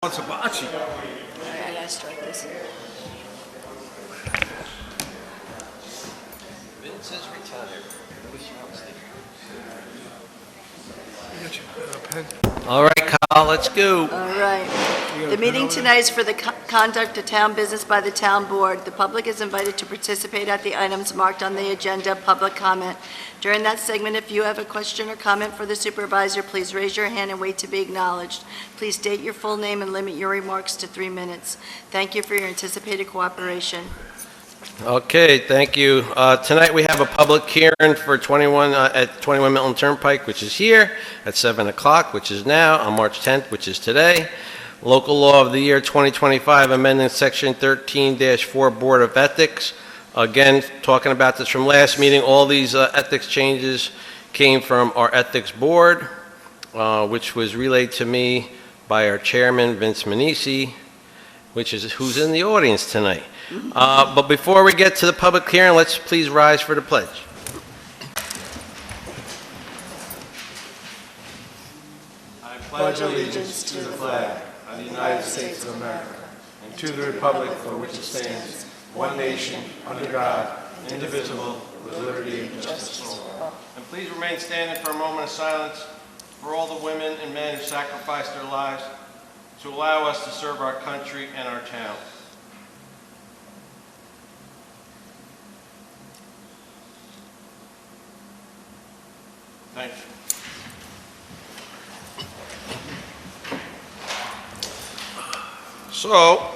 What's a bocce? I gotta start this. Vince is retired. You got your pen? All right, Kyle, let's go. All right. The meeting tonight is for the conduct of town business by the town board. The public is invited to participate at the items marked on the agenda, public comment. During that segment, if you have a question or comment for the supervisor, please raise your hand and wait to be acknowledged. Please state your full name and limit your remarks to 3 minutes. Thank you for your anticipated cooperation. Okay, thank you. Tonight we have a public hearing for 21 at 21 Milton Turnpike, which is here at 7 o'clock, which is now on March 10th, which is today. Local law of the year 2025, amending section 13-4 Board of Ethics. Again, talking about this from last meeting, all these ethics changes came from our ethics board, which was relayed to me by our chairman, Vince Manisi, who's in the audience tonight. But before we get to the public hearing, let's please rise for the pledge. I pledge allegiance to the flag of the United States of America and to the republic for which it stands, one nation, under God, indivisible, with liberty and justice for all. And please remain standing for a moment of silence for all the women and men who sacrificed their lives to allow us to serve our country and our town. Thank you. So,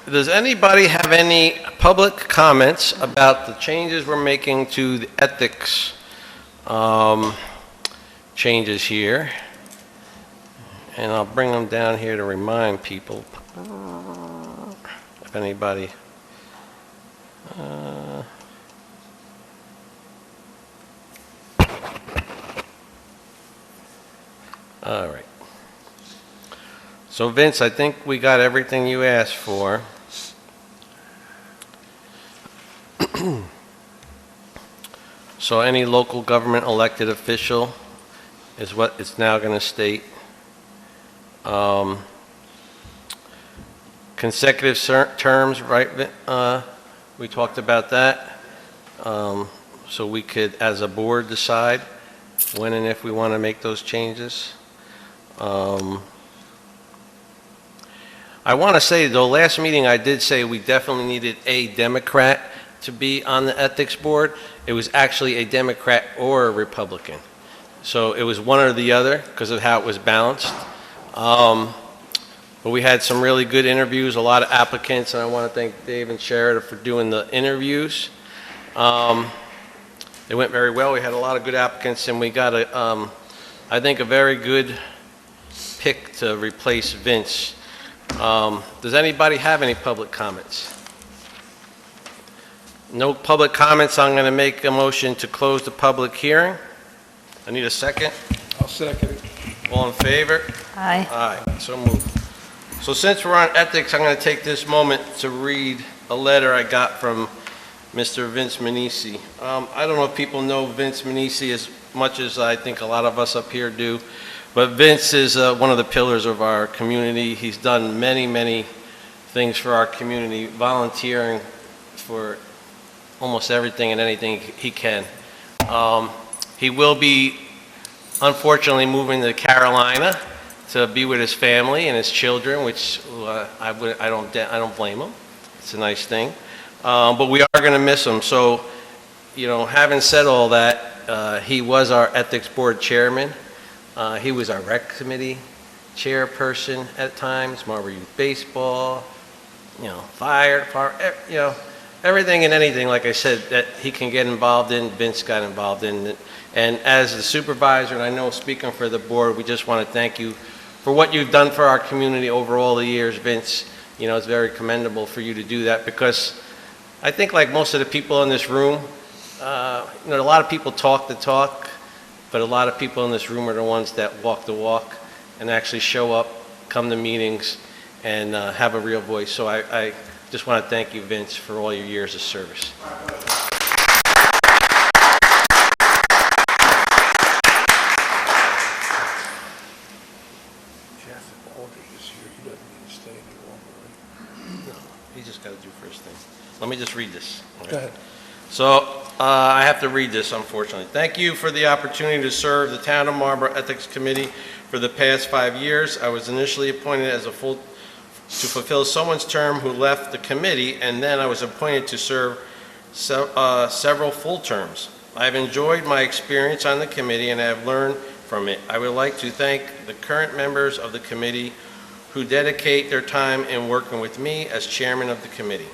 does anybody have any public comments about the changes we're making to the ethics changes here? And I'll bring them down here to remind people if anybody. All right. So Vince, I think we got everything you asked for. So any local government elected official is what it's now going to state. Consecutive terms, right? We talked about that. So we could, as a board, decide when and if we want to make those changes. I want to say, though, last meeting I did say we definitely needed a Democrat to be on the ethics board. It was actually a Democrat or a Republican. So it was one or the other because of how it was balanced. But we had some really good interviews, a lot of applicants, and I want to thank Dave and Sherrod for doing the interviews. They went very well. We had a lot of good applicants, and we got, I think, a very good pick to replace Vince. Does anybody have any public comments? No public comments. I'm going to make a motion to close the public hearing. I need a second. I'll second it. All in favor? Aye. Aye, so moved. So since we're on ethics, I'm going to take this moment to read a letter I got from Mr. Vince Manisi. I don't know if people know Vince Manisi as much as I think a lot of us up here do, but Vince is one of the pillars of our community. He's done many, many things for our community, volunteering for almost everything and anything he can. He will be, unfortunately, moving to Carolina to be with his family and his children, which I don't blame him. It's a nice thing. But we are going to miss him. So, having said all that, he was our ethics board chairman. He was our rec committee chairperson at times, Marlborough Youth Baseball, fire, everything and anything, like I said, that he can get involved in, Vince got involved in. And as the supervisor, and I know speaking for the board, we just want to thank you for what you've done for our community over all the years, Vince. It's very commendable for you to do that, because I think, like most of the people in this room, a lot of people talk the talk, but a lot of people in this room are the ones that walk the walk and actually show up, come to meetings, and have a real voice. So I just want to thank you, Vince, for all your years of service. Jeff Alder is here. He doesn't need to he just got to do first thing. Let me just read this. Go ahead. So, I have to read this, unfortunately. Thank you for the opportunity to serve the Town of Marlborough Ethics Committee for the past 5 years. I was initially appointed as to fulfill someone's term who left the committee, and then I was appointed to serve several full terms. I have enjoyed my experience on the committee and I have learned from it. I would like to thank the current members of the committee who dedicate their time in working with me as chairman of the committee.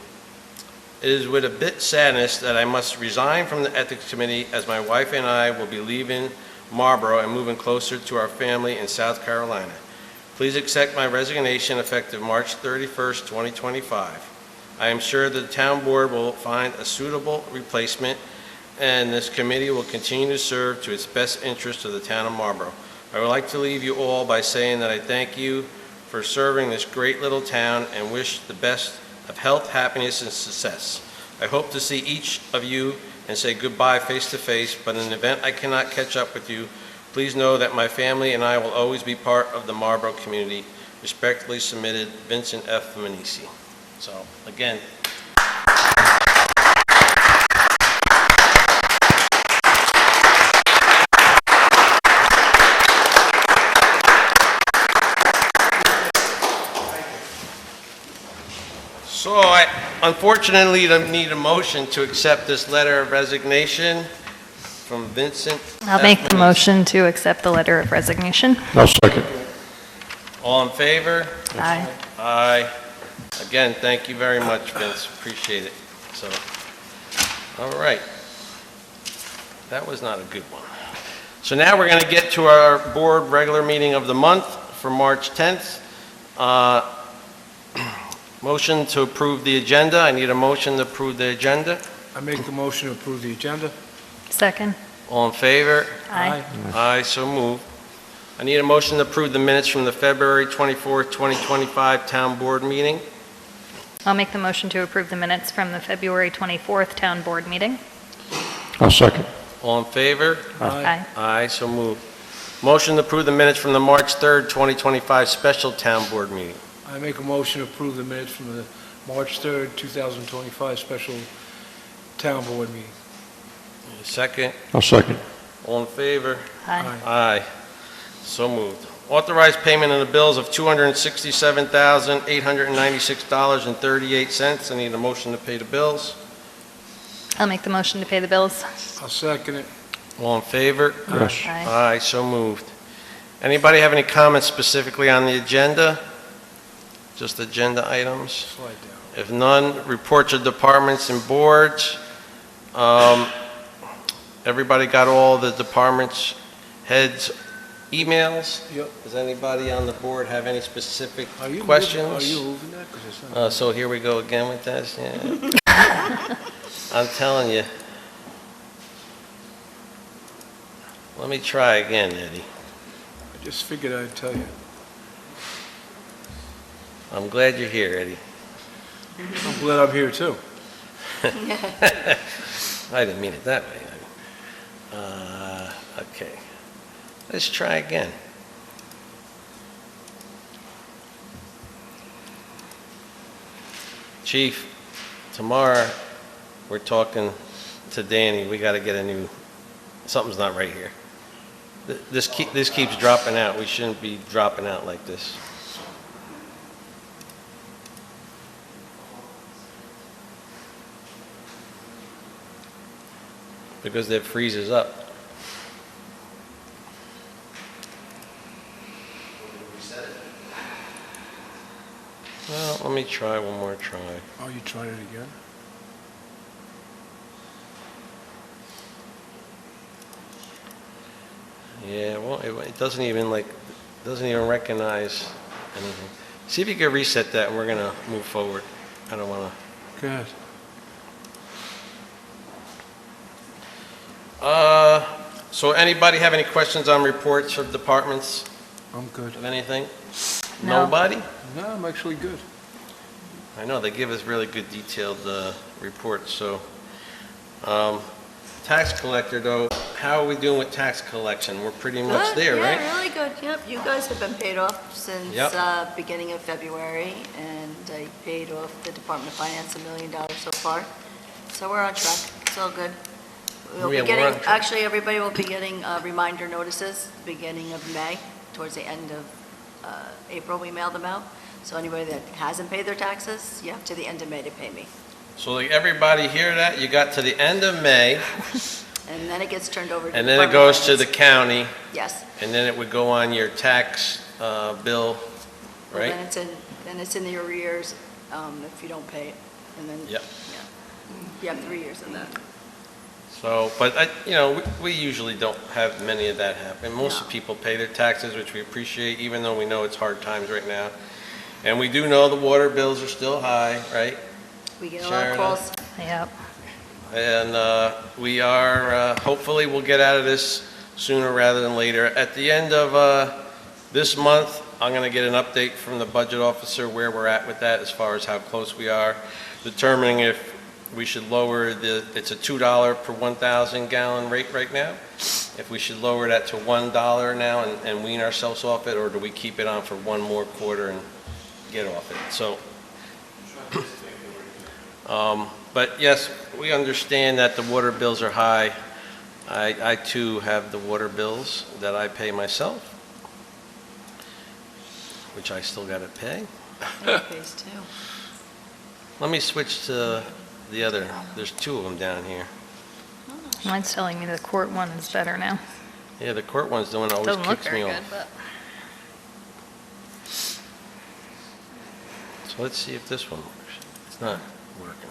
It is with a bit sadness that I must resign from the Ethics Committee, as my wife and I will be leaving Marlborough and moving closer to our family in South Carolina. Please accept my resignation effective March 31st, 2025. I am sure the town board will find a suitable replacement, and this committee will continue to serve to its best interest of the town of Marlborough. I would like to leave you all by saying that I thank you for serving this great little town and wish the best of health, happiness, and success. I hope to see each of you and say goodbye face to face, but in the event I cannot catch up with you, please know that my family and I will always be part of the Marlborough community. Respectfully submitted, Vincent F. Manisi. So, again, so I unfortunately need a motion to accept this letter of resignation from Vincent. I'll make the motion to accept the letter of resignation. I'll second. All in favor? Aye. Aye. Again, thank you very much, Vince. Appreciate it. So, all right. That was not a good one. So now we're going to get to our board regular meeting of the month for March 10th. Motion to approve the agenda. I need a motion to approve the agenda. I make the motion to approve the agenda. Second. All in favor? Aye. Aye, so moved. I need a motion to approve the minutes from the February 24th, 2025 Town Board meeting. I'll make the motion to approve the minutes from the February 24th Town Board meeting. I'll second. All in favor? Aye. Aye, so moved. Motion to approve the minutes from the March 3rd, 2025 Special Town Board meeting. I make a motion to approve the minutes from the March 3rd, 2025 special town board meeting. Second. I'll second. All in favor? Aye. Aye. So moved. Authorized payment of the bills of $267,896.38. I need a motion to pay the bills. I'll make the motion to pay the bills. I'll second it. All in favor? Yes. Aye. Aye, so moved. Anybody have any comments specifically on the agenda? Just agenda items? Slide down. If none, reports of departments and boards. Everybody got all the departments' heads' emails? Yep. Does anybody on the board have any specific Are you questions? Are you moving that? 'Cause it's not- So here we go again with this, yeah. I'm telling you. Let me try again, Eddie. I just figured I'd tell you. I'm glad you're here, Eddie. I'm glad I'm here too. I didn't mean it that way. Okay. Let's try again. Chief, tomorrow we're talking to Danny. We got to get a new, something's not right here. This keeps dropping out. We shouldn't be dropping out like this. Because it freezes up. Well, let me try one more try. Oh, you tried it again? Yeah, well, it doesn't even recognize anything. See if you can reset that and we're gonna move forward. I don't wanna. Good. So anybody have any questions on reports of departments I'm good. of anything? No. Nobody? No, I'm actually good. I know, they give us really good detailed reports, so. tax collector, though, how are we doing with tax collection? We're pretty much there, right? Yeah, really good, yep. You guys have been paid off since Yep. beginning of February, and I paid off the Department of Finance $1 million so far. So we're on track, it's all good. We'll be Yeah, we're getting, on track. actually, everybody will be getting reminder notices beginning of May, towards the end of April, we mail them out. So anybody that hasn't paid their taxes, you have to the end of May to pay me. So like everybody hear that? You got to the end of May, And then it gets turned over to and the then it Department of goes to the Finance. county, Yes. and then it would go on your tax bill, Well, right? Then it's in the arrears if you don't pay it, and then, Yep. yeah. You have 3 years of that. So, but, we usually don't have many of that happen. Most No. people pay their taxes, which we appreciate, even though we know it's hard times right now. And we do know the water bills are still high, right? We get a lot of Sharon, calls. Yep. And we are, hopefully we'll get out of this sooner rather than later. At the end of this month, I'm going to get an update from the budget officer where we're at with that as far as how close we are, determining if we should lower it's a $2 per 1,000 gallon rate right now. If we should lower that to $1 now and wean ourselves off it, or do we keep it on for one more quarter and get off it? So, but yes, we understand that the water bills are high. I too have the water bills that I pay myself, which I still got to pay. And it pays too. Let me switch to the other. There's two of them down here. Mine's telling me the court one is better now. Yeah, the court one's the one that always Doesn't look kicks me very off. good, but. So let's see if this one works. It's not working.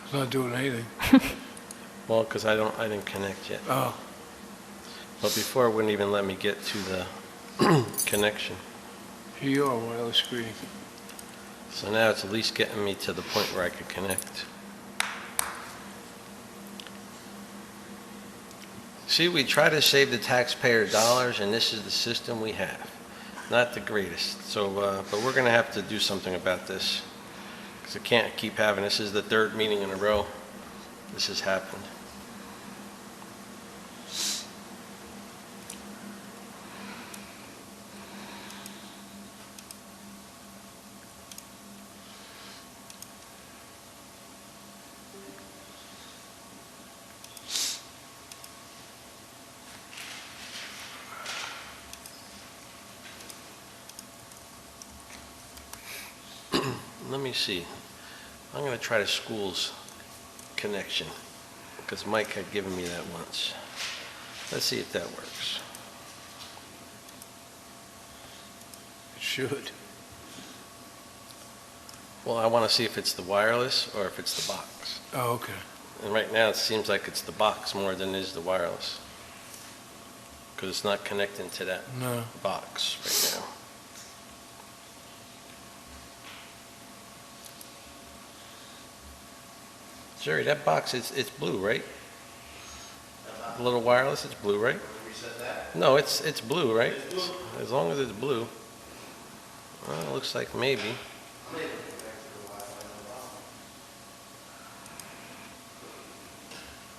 It's not doing anything. Well, because I didn't connect yet. Oh, But before, it wouldn't even let me get to the connection. here you are, wireless screen. So now it's at least getting me to the point where I could connect. See, we try to save the taxpayer dollars, and this is the system we have. Not the greatest. So, but we're going to have to do something about this, because I can't keep having, this is the third meeting in a row this has happened. Let me see. I'm going to try the school's connection, because Mike had given me that once. Let's see if that works. It should. Well, I want to see if it's the wireless or if it's the box. Oh, okay. And right now, it seems like it's the box more than it is the wireless, because it's not connecting to that No. box right now. Jerry, that box, it's blue, right? The little wireless, it's blue, right? No, it's blue, right? As long as it's blue. Well, it looks like maybe.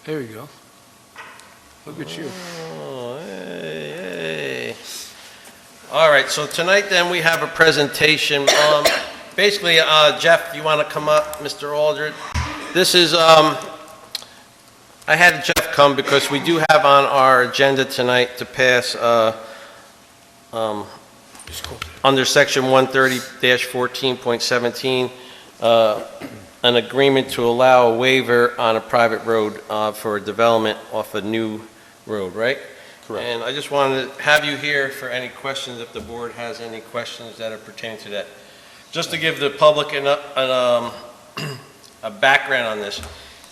There we go. Look at you. Oh, hey, hey. All right, so tonight then we have a presentation. Basically, Jeff, you want to come up, Mr. Aldred? This is, I had Jeff come because we do have on our agenda tonight to pass, under section 130-14.17, an agreement to allow a waiver on a private road for a development off a new road, right? Correct. And I just wanted to have you here for any questions, if the board has any questions that are pertaining to that. Just to give the public a background on this.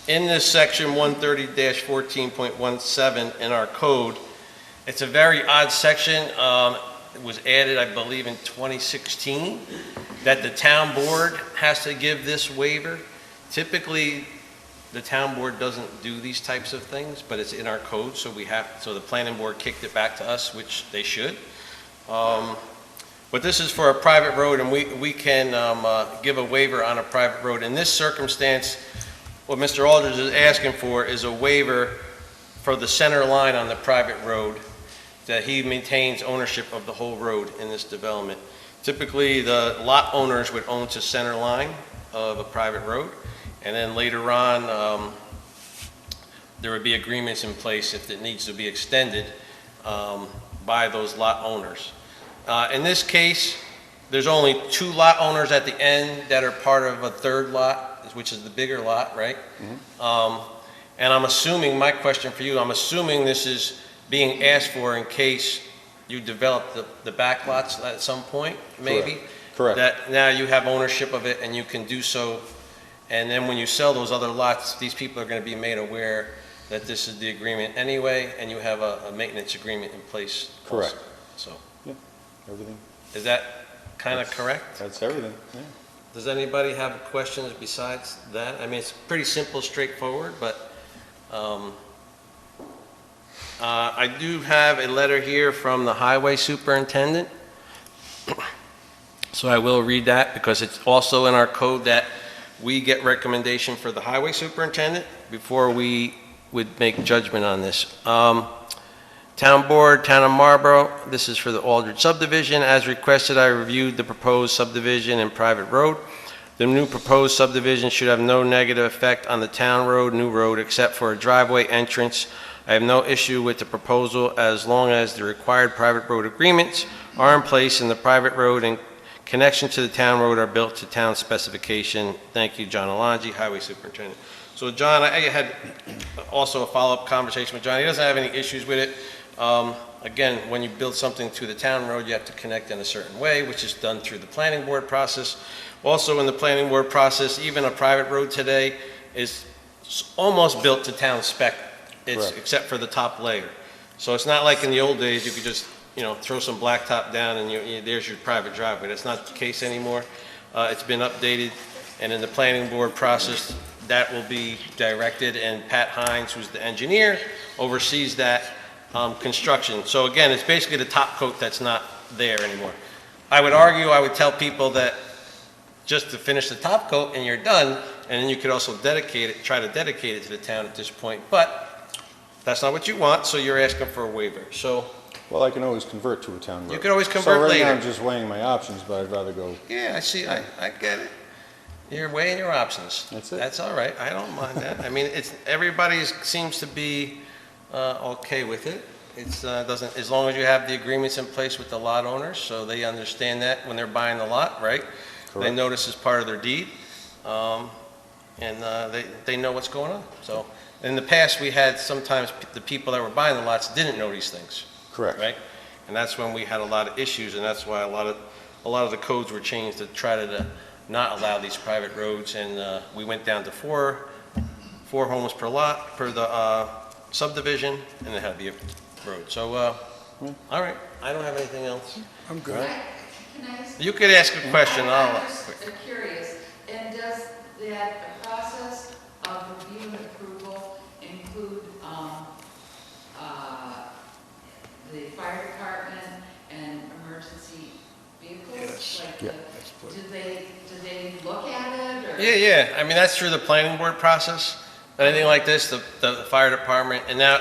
In this section 130-14.17 in our code, it's a very odd section. It was added, I believe, in 2016, that the town board has to give this waiver. Typically, the town board doesn't do these types of things, but it's in our code, so so the planning board kicked it back to us, which they should. But this is for a private road, and we can give a waiver on a private road. In this circumstance, what Mr. Aldridge is asking for is a waiver for the center line on the private road, that he maintains ownership of the whole road in this development. Typically, the lot owners would own the center line of a private road, and then later on, there would be agreements in place if it needs to be extended by those lot owners. In this case, there's only 2 lot owners at the end that are part of a third lot, which is the bigger lot, right? And I'm assuming, my question for you, I'm assuming this is being asked for in case you develop the back lots at some point, maybe? Correct. That now you have ownership of it and you can do so, and then when you sell those other lots, these people are going to be made aware that this is the agreement anyway, and you have a maintenance agreement in place also. Correct. So, Everything. is that kind of correct? That's everything, yeah. Does anybody have questions besides that? I mean, it's pretty simple, straightforward, but I do have a letter here from the highway superintendent. So I will read that because it's also in our code that we get recommendation for the highway superintendent before we would make judgment on this. Town Board, Town of Marlborough, this is for the Aldridge subdivision. As requested, I reviewed the proposed subdivision and private road. The new proposed subdivision should have no negative effect on the town road, new road, except for a driveway entrance. I have no issue with the proposal as long as the required private road agreements are in place and the private road and connection to the town road are built to town specification. Thank you, John Alonji, Highway Superintendent. So John, I had also a follow-up conversation with John. He doesn't have any issues with it. Again, when you build something to the town road, you have to connect in a certain way, which is done through the planning board process. Also in the planning board process, even a private road today is almost built to town spec, except for the top layer. So it's not like in the old days, you could just, throw some blacktop down and there's your private driveway. That's not the case anymore. It's been updated, and in the planning board process, that will be directed, and Pat Hines, who's the engineer, oversees that construction. So again, it's basically the top coat that's not there anymore. I would tell people that just to finish the top coat and you're done, and then you could also try to dedicate it to the town at this point, but that's not what you want, so you're asking for a waiver. So Well, I can always convert to a town road. you could always convert So right later. now, I'm just weighing my options, but I'd rather go, Yeah, I see, I get it. You're weighing your options. That's it. That's all right, I don't mind that. I mean, everybody seems to be okay with it. It's, doesn't, as long as you have the agreements in place with the lot owners, so they understand that when they're buying the lot, right? They Correct. notice it's part of their deed, and they know what's going on. So, in the past, we had sometimes the people that were buying the lots didn't know these things. correct. Right? And that's when we had a lot of issues, and that's why a lot of the codes were changed to try to not allow these private roads, and we went down to four homes per lot, per the subdivision, and it had to be a road. So, all right, I don't have anything else. I'm good. Can I ask? You could ask a question, I'm just curious, and does that process of review and approval include the fire department and emergency vehicles? Yes. Like, Yeah. do they look at it, or? Yeah, I mean, that's through the planning board process. Anything like this, the fire department, and now,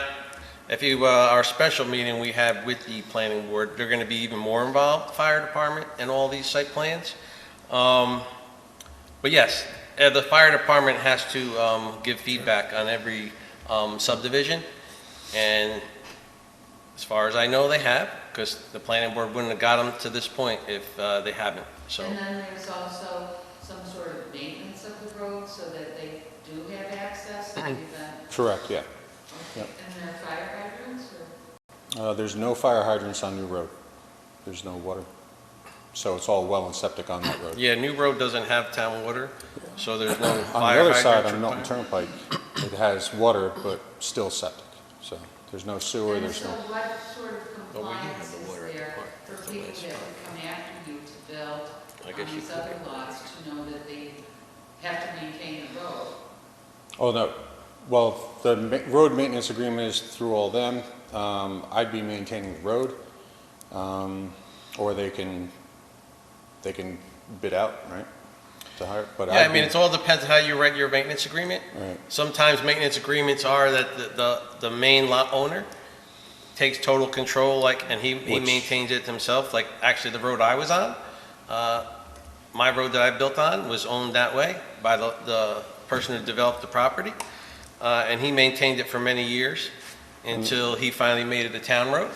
if you, our special meeting we have with the planning board, they're gonna be even more involved, fire department, in all these site plans. But yes, the fire department has to give feedback on every subdivision, and as far as I know, they have, because the planning board wouldn't have got them to this point if they haven't, so. And then there's also some sort of maintenance of the road so that they do have access to the event? Correct, yeah. Okay. And there are fire hydrants, or? There's no fire hydrants on New Road. There's no water. So it's all well and septic on that road. Yeah, New Road doesn't have town water, so there's no On the fire other side, hydrants on or Milton fire- Turnpike, it has water, but still septic. So there's no sewer, And there's so no, what sort of Well, we do have compliance the is water at the there park. for That's a people nice that spot. would come after you to build I guess on you these could. other lots to know that they have to maintain the road? oh, no. Well, the road maintenance agreement is through all them. I'd be maintaining the road, or they can bid out, right? to hire, but Yeah, I mean, it all depends on how you write your maintenance agreement. Right. Sometimes maintenance agreements are that the main lot owner takes total control, like, and he Which- maintains it himself, like, actually, the road I was on, my road that I built on was owned that way by the person who developed the property, and he maintained it for many years until he finally made it a town road,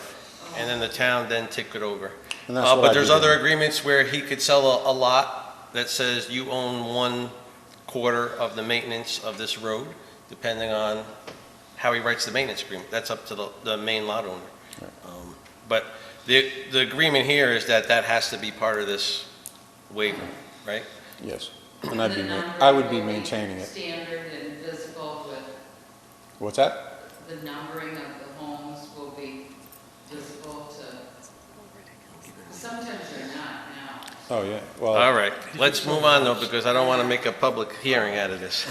and then the town then took it over. And that's what But I'd there's be other doing. agreements where he could sell a lot that says you own 1/4 of the maintenance of this road, depending on how he writes the maintenance agreement. That's up to the main lot owner. But the agreement here is that has to be part of this waiver, right? Yes, and The I would be numbering will maintaining it. Standard and visible with, What's that? the numbering of the homes will be visible to, sometimes they're not now. Oh, yeah, well, All right, let's move on though, because I don't want to make a public hearing out of this.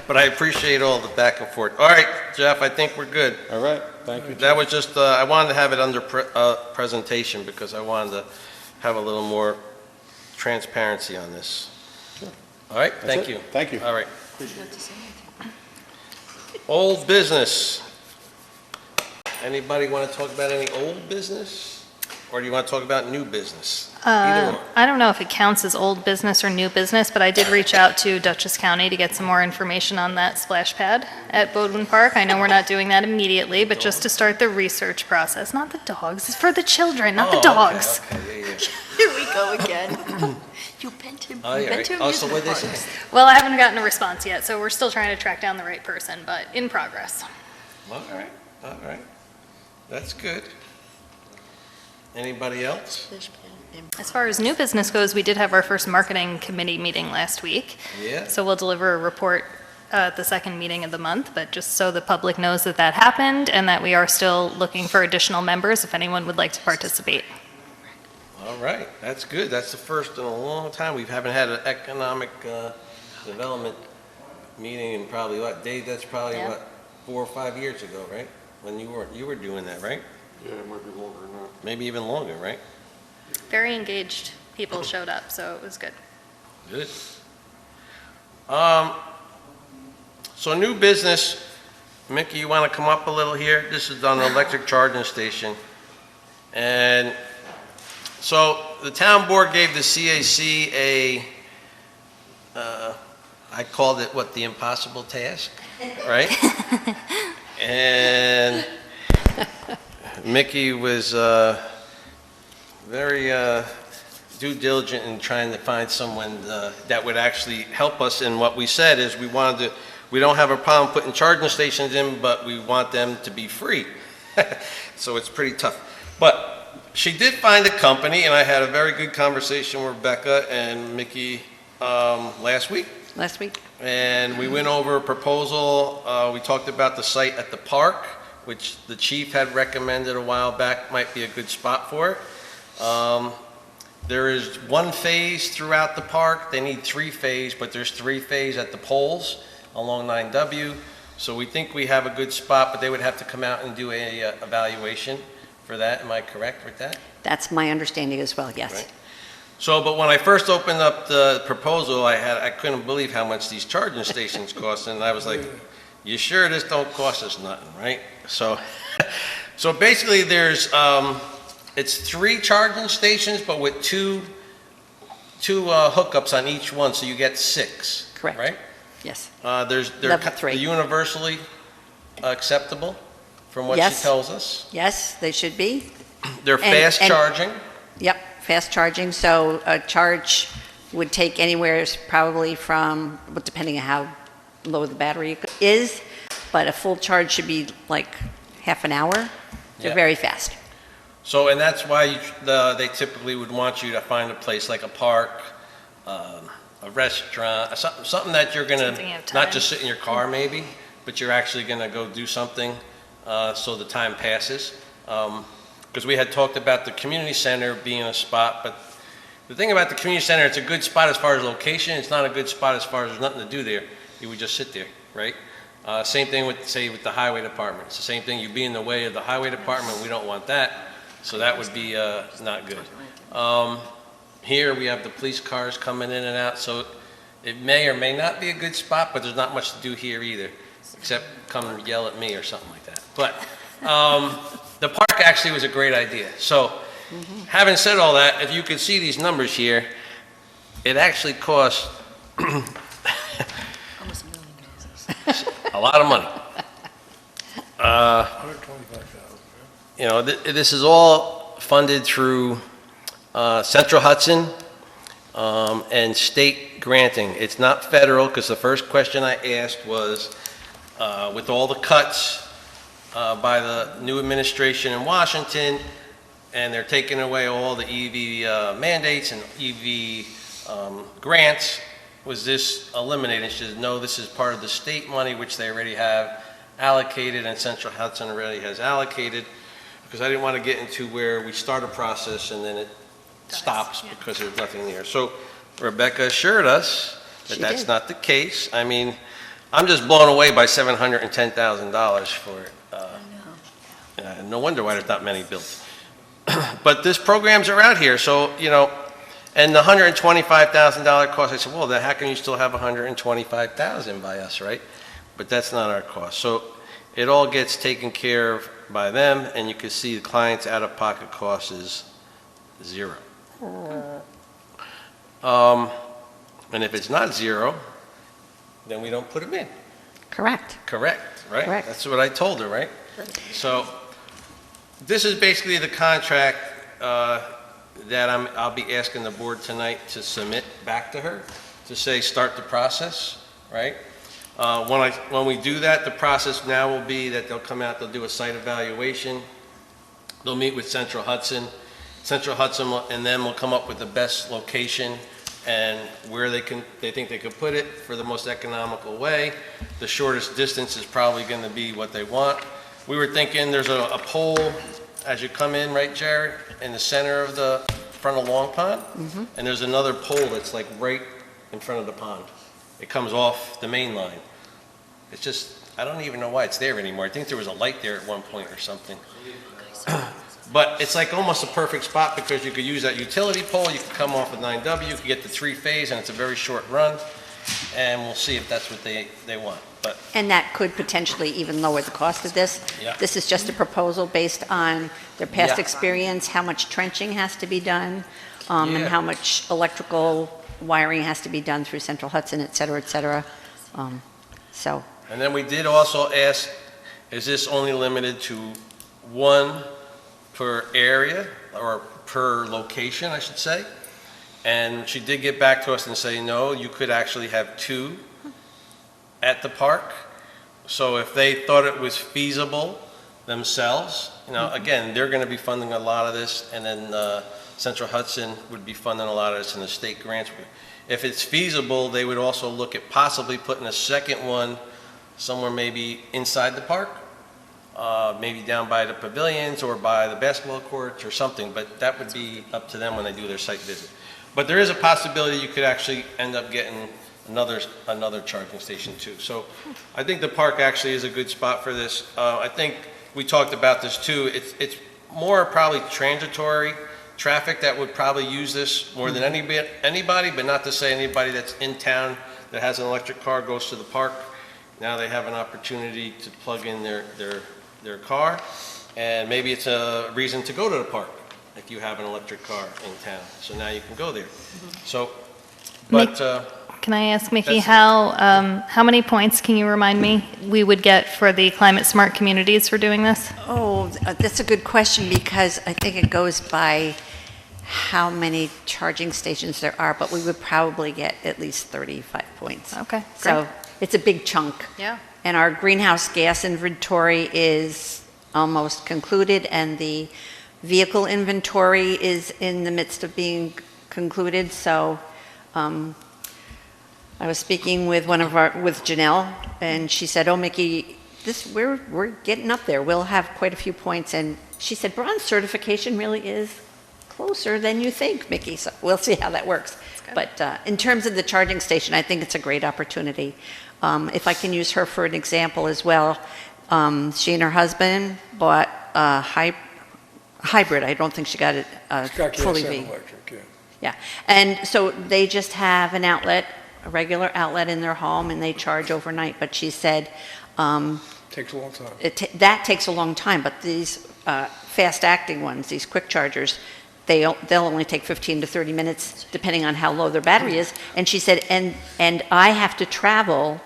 But I appreciate all the back and forth. All right, Jeff, I think we're good. all right, thank you. That was just, I wanted to have it under presentation because I wanted to have a little more transparency on this. All right, That's thank it. you. Thank you. All right. Old business. Anybody want to talk about any old business? Or do you want to talk about new business? Either or. I don't know if it counts as old business or new business, but I did reach out to Dutchess County to get some more information on that splash pad at Bodwin Park. I know we're not doing that immediately, but just to start the research process. Not the dogs, it's for the children, not the Oh, okay, dogs. okay, yeah. Here we go again. You bent him, Oh, you yeah, bent right. him. Oh, so what'd they say? Well, I haven't gotten a response yet, so we're still trying to track down the right person, but in progress. All right. That's good. Anybody else? As far as new business goes, we did have our first marketing committee meeting last week. Yeah. So we'll deliver a report at the second meeting of the month, but just so the public knows that that happened and that we are still looking for additional members if anyone would like to participate. All right, that's good. That's the first in a long time. We haven't had an economic development meeting in probably, what, Dave, that's probably, Yeah. what, 4 or 5 years ago, right? When you were doing that, right? Yeah, it might be longer than that. Maybe even longer, right? Very engaged people showed up, so it was good. Good. So new business, Mickey, you want to come up a little here? This is on the electric charging station. And so the town board gave the CAC I called it, what, the impossible task, right? And Mickey was very due diligent in trying to find someone that would actually help us. And what we said is we don't have a problem putting charging stations in, but we want them to be free. So it's pretty tough. But she did find a company, and I had a very good conversation with Rebecca and Mickey last week. And we went over a proposal. We talked about the site at the park, which the chief had recommended a while back might be a good spot for it. There is one phase throughout the park. They need 3 phase, but there's 3 phase at the poles along 9W. So we think we have a good spot, but they would have to come out and do a evaluation for that. Am I correct with that? That's my understanding as well, yes. Right. So, but when I first opened up the proposal, I couldn't believe how much these charging stations cost, and I was like, you sure this don't cost us nothing, right? So basically there's, it's 3 charging stations, but with two hookups on each one, so you get 6. Correct. Right? Yes. They're Level 3. universally acceptable, from what she Yes. tells us. Yes, they should be. They're fast and- charging. Yep, fast charging, so a charge would take anywhere probably from, well, depending on how low the battery is, but a full charge should be like half an hour. They're Yeah. very fast. So, and that's why they typically would want you to find a place like a park, a restaurant, something that you're Something gonna, you have not time. just sit in your car maybe, but you're actually gonna go do something, so the time passes. Because we had talked about the community center being a spot, but the thing about the community center, it's a good spot as far as location, it's not a good spot as far as there's nothing to do there. You would just sit there, right? Same thing with, say, with the highway department. It's the same thing, you'd be in the way of the highway department, we don't want that, so that would be not good. Here, we have the police cars coming in and out, so It may or may not be a good spot, but there's not much to do here either, except come and yell at me or something like that. But the park actually was a great idea. So having said all that, if you could see these numbers here, it actually cost a lot of money. You know, this is all funded through Central Hudson and state granting. It's not federal, because the first question I asked was, with all the cuts by the new administration in Washington, and they're taking away all the EV mandates and EV grants, was this eliminated? She says, no, this is part of the state money, which they already have allocated, and Central Hudson already has allocated, because I didn't want to get into where we start a process and then it stops because there's nothing there. So Rebecca assured us that that's not the case. I mean, I'm just blown away by $710,000 for it. No wonder why there's not many built. But this programs are out here, so, you know, and the $125,000 cost, I said, well, then how can you still have $125,000 by us, right? But that's not our cost. So it all gets taken care of by them, and you can see the client's out-of-pocket cost is zero. And if it's not zero, then we don't put them in. Correct. Correct, right? Correct. That's what I told her, right? So this is basically the contract that I'll be asking the board tonight to submit back to her, to say, start the process, right? When we do that, the process now will be that they'll come out, they'll do a site evaluation, they'll meet with Central Hudson, and then will come up with the best location and where they think they could put it for the most economical way. The shortest distance is probably going to be what they want. We were thinking there's a pole as you come in, right, Jared, in the center of the front of Long Pond, and there's another pole that's like right in front of the pond. It comes off the main line. It's just, I don't even know why it's there anymore. I think there was a light there at one point or something. But it's like almost a perfect spot because you could use that utility pole, you could come off with 9W, you could get the 3-phase, and it's a very short run, and we'll see if that's what they want. But And that could potentially even lower the cost of this. Yeah. This is just a proposal based on their past Yeah. experience, how much trenching has to be done, and Yeah. how much electrical wiring has to be done through Central Hudson, et cetera, et cetera. So, And then we did also ask, is this only limited to one per area, or per location, I should say? And she did get back to us and say, no, you could actually have two at the park. So if they thought it was feasible themselves, you know, again, they're going to be funding a lot of this, and then Central Hudson would be funding a lot of this in the state grants. If it's feasible, they would also look at possibly putting a second one somewhere maybe inside the park, maybe down by the pavilions or by the basketball courts or something, but that would be up to them when they do their site visit. But there is a possibility you could actually end up getting another charging station too. So I think the park actually is a good spot for this. I think we talked about this too. It's more probably transitory traffic that would probably use this more than anybody, but not to say anybody that's in town that has an electric car goes to the park. Now they have an opportunity to plug in their car, and maybe it's a reason to go to the park if you have an electric car in town. So now you can go there. So, but Can I ask Mickey, That's- how many points, can you remind me, we would get for the climate smart communities for doing this? that's a good question because I think it goes by how many charging stations there are, but we would probably get at least 35 points. Okay, So great. it's a big chunk. Yeah. And our greenhouse gas inventory is almost concluded, and the vehicle inventory is in the midst of being concluded. So I was speaking with with Janelle, and she said, "Oh, Mickey, we're getting up there. We'll have quite a few points." And she said, "Bronze certification really is closer than you think, Mickey." So we'll see how that works. But in terms of the charging station, I think it's a great opportunity. If I can use her for an example as well, she and her husband bought a hybrid. I don't think she got it It's got gas fully and V. electric, yeah. Yeah, and so they just have an outlet a regular outlet in their home and they charge overnight. But she said, Takes a long time. that takes a long time, but these fast-acting ones, these quick chargers, they'll only take 15 to 30 minutes, depending on how low their battery is. And she said, and I have to travel.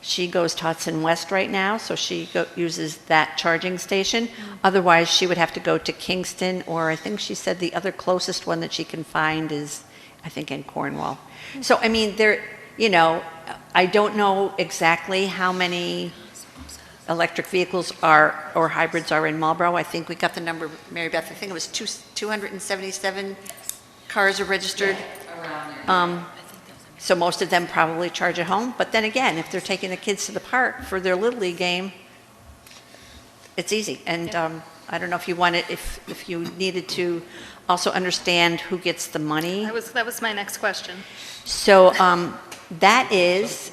She goes to Hudson West right now, so she uses that charging station. Otherwise, she would have to go to Kingston, or I think she said the other closest one that she can find is, I think, in Cornwall. So, I mean, I don't know exactly how many electric vehicles are, or hybrids are in Marlborough. I think we got the number, Mary Beth, I think it was 277 cars are registered. Around there. So most of them probably charge at home. But then again, if they're taking the kids to the park for their Little League game, it's easy. And I don't know if you wanted, if you needed to also understand who gets the money. That was my next question. So that is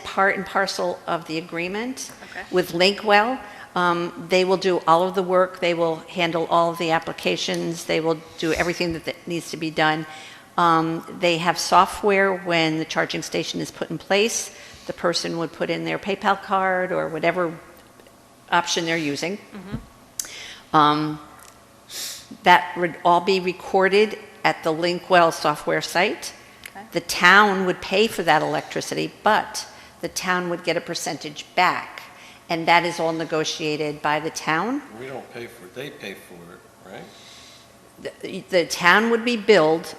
part and parcel of the agreement Okay. with Linkwell. They will do all of the work. They will handle all of the applications. They will do everything that needs to be done. They have software when the charging station is put in place. The person would put in their PayPal card or whatever option they're using. That would all be recorded at the Linkwell software site. Okay. The town would pay for that electricity, but the town would get a percentage back. And that is all negotiated by the town. We don't pay for it, they pay for it, right? The town would be billed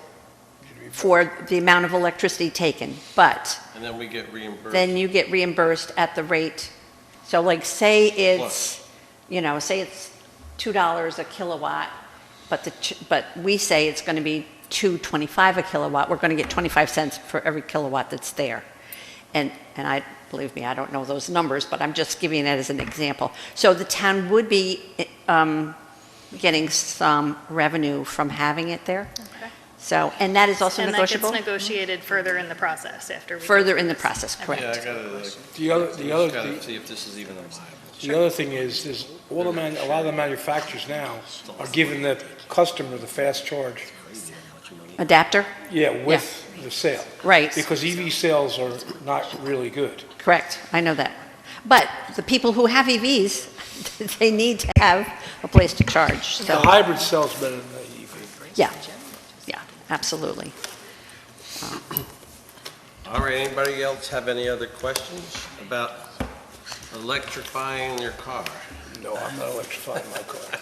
for the amount of electricity taken, but And then we get reimbursed. then you get reimbursed at the rate. So like say it's, Plus. say it's $2 a kilowatt, but we say it's going to be $2.25 a kilowatt. We're going to get 25 cents for every kilowatt that's there. And believe me, I don't know those numbers, but I'm just giving that as an example. So the town would be getting some revenue from having it there. Okay. So, and that is also And that negotiable? gets negotiated further in the process after we. go Further through in the this. process, correct. Yeah, I gotta, The see if this is even a viable. The other thing is a lot of the manufacturers now are giving the customer the fast charge. Adapter? Yeah, with the sale. Right. Because EV sales are not really good. Correct, I know that. But the people who have EVs, they need to have a place to charge, The so, hybrid sells better than the EV. yeah, absolutely. All right, anybody else have any other questions about electrifying your car? No, I'm not electrifying my car.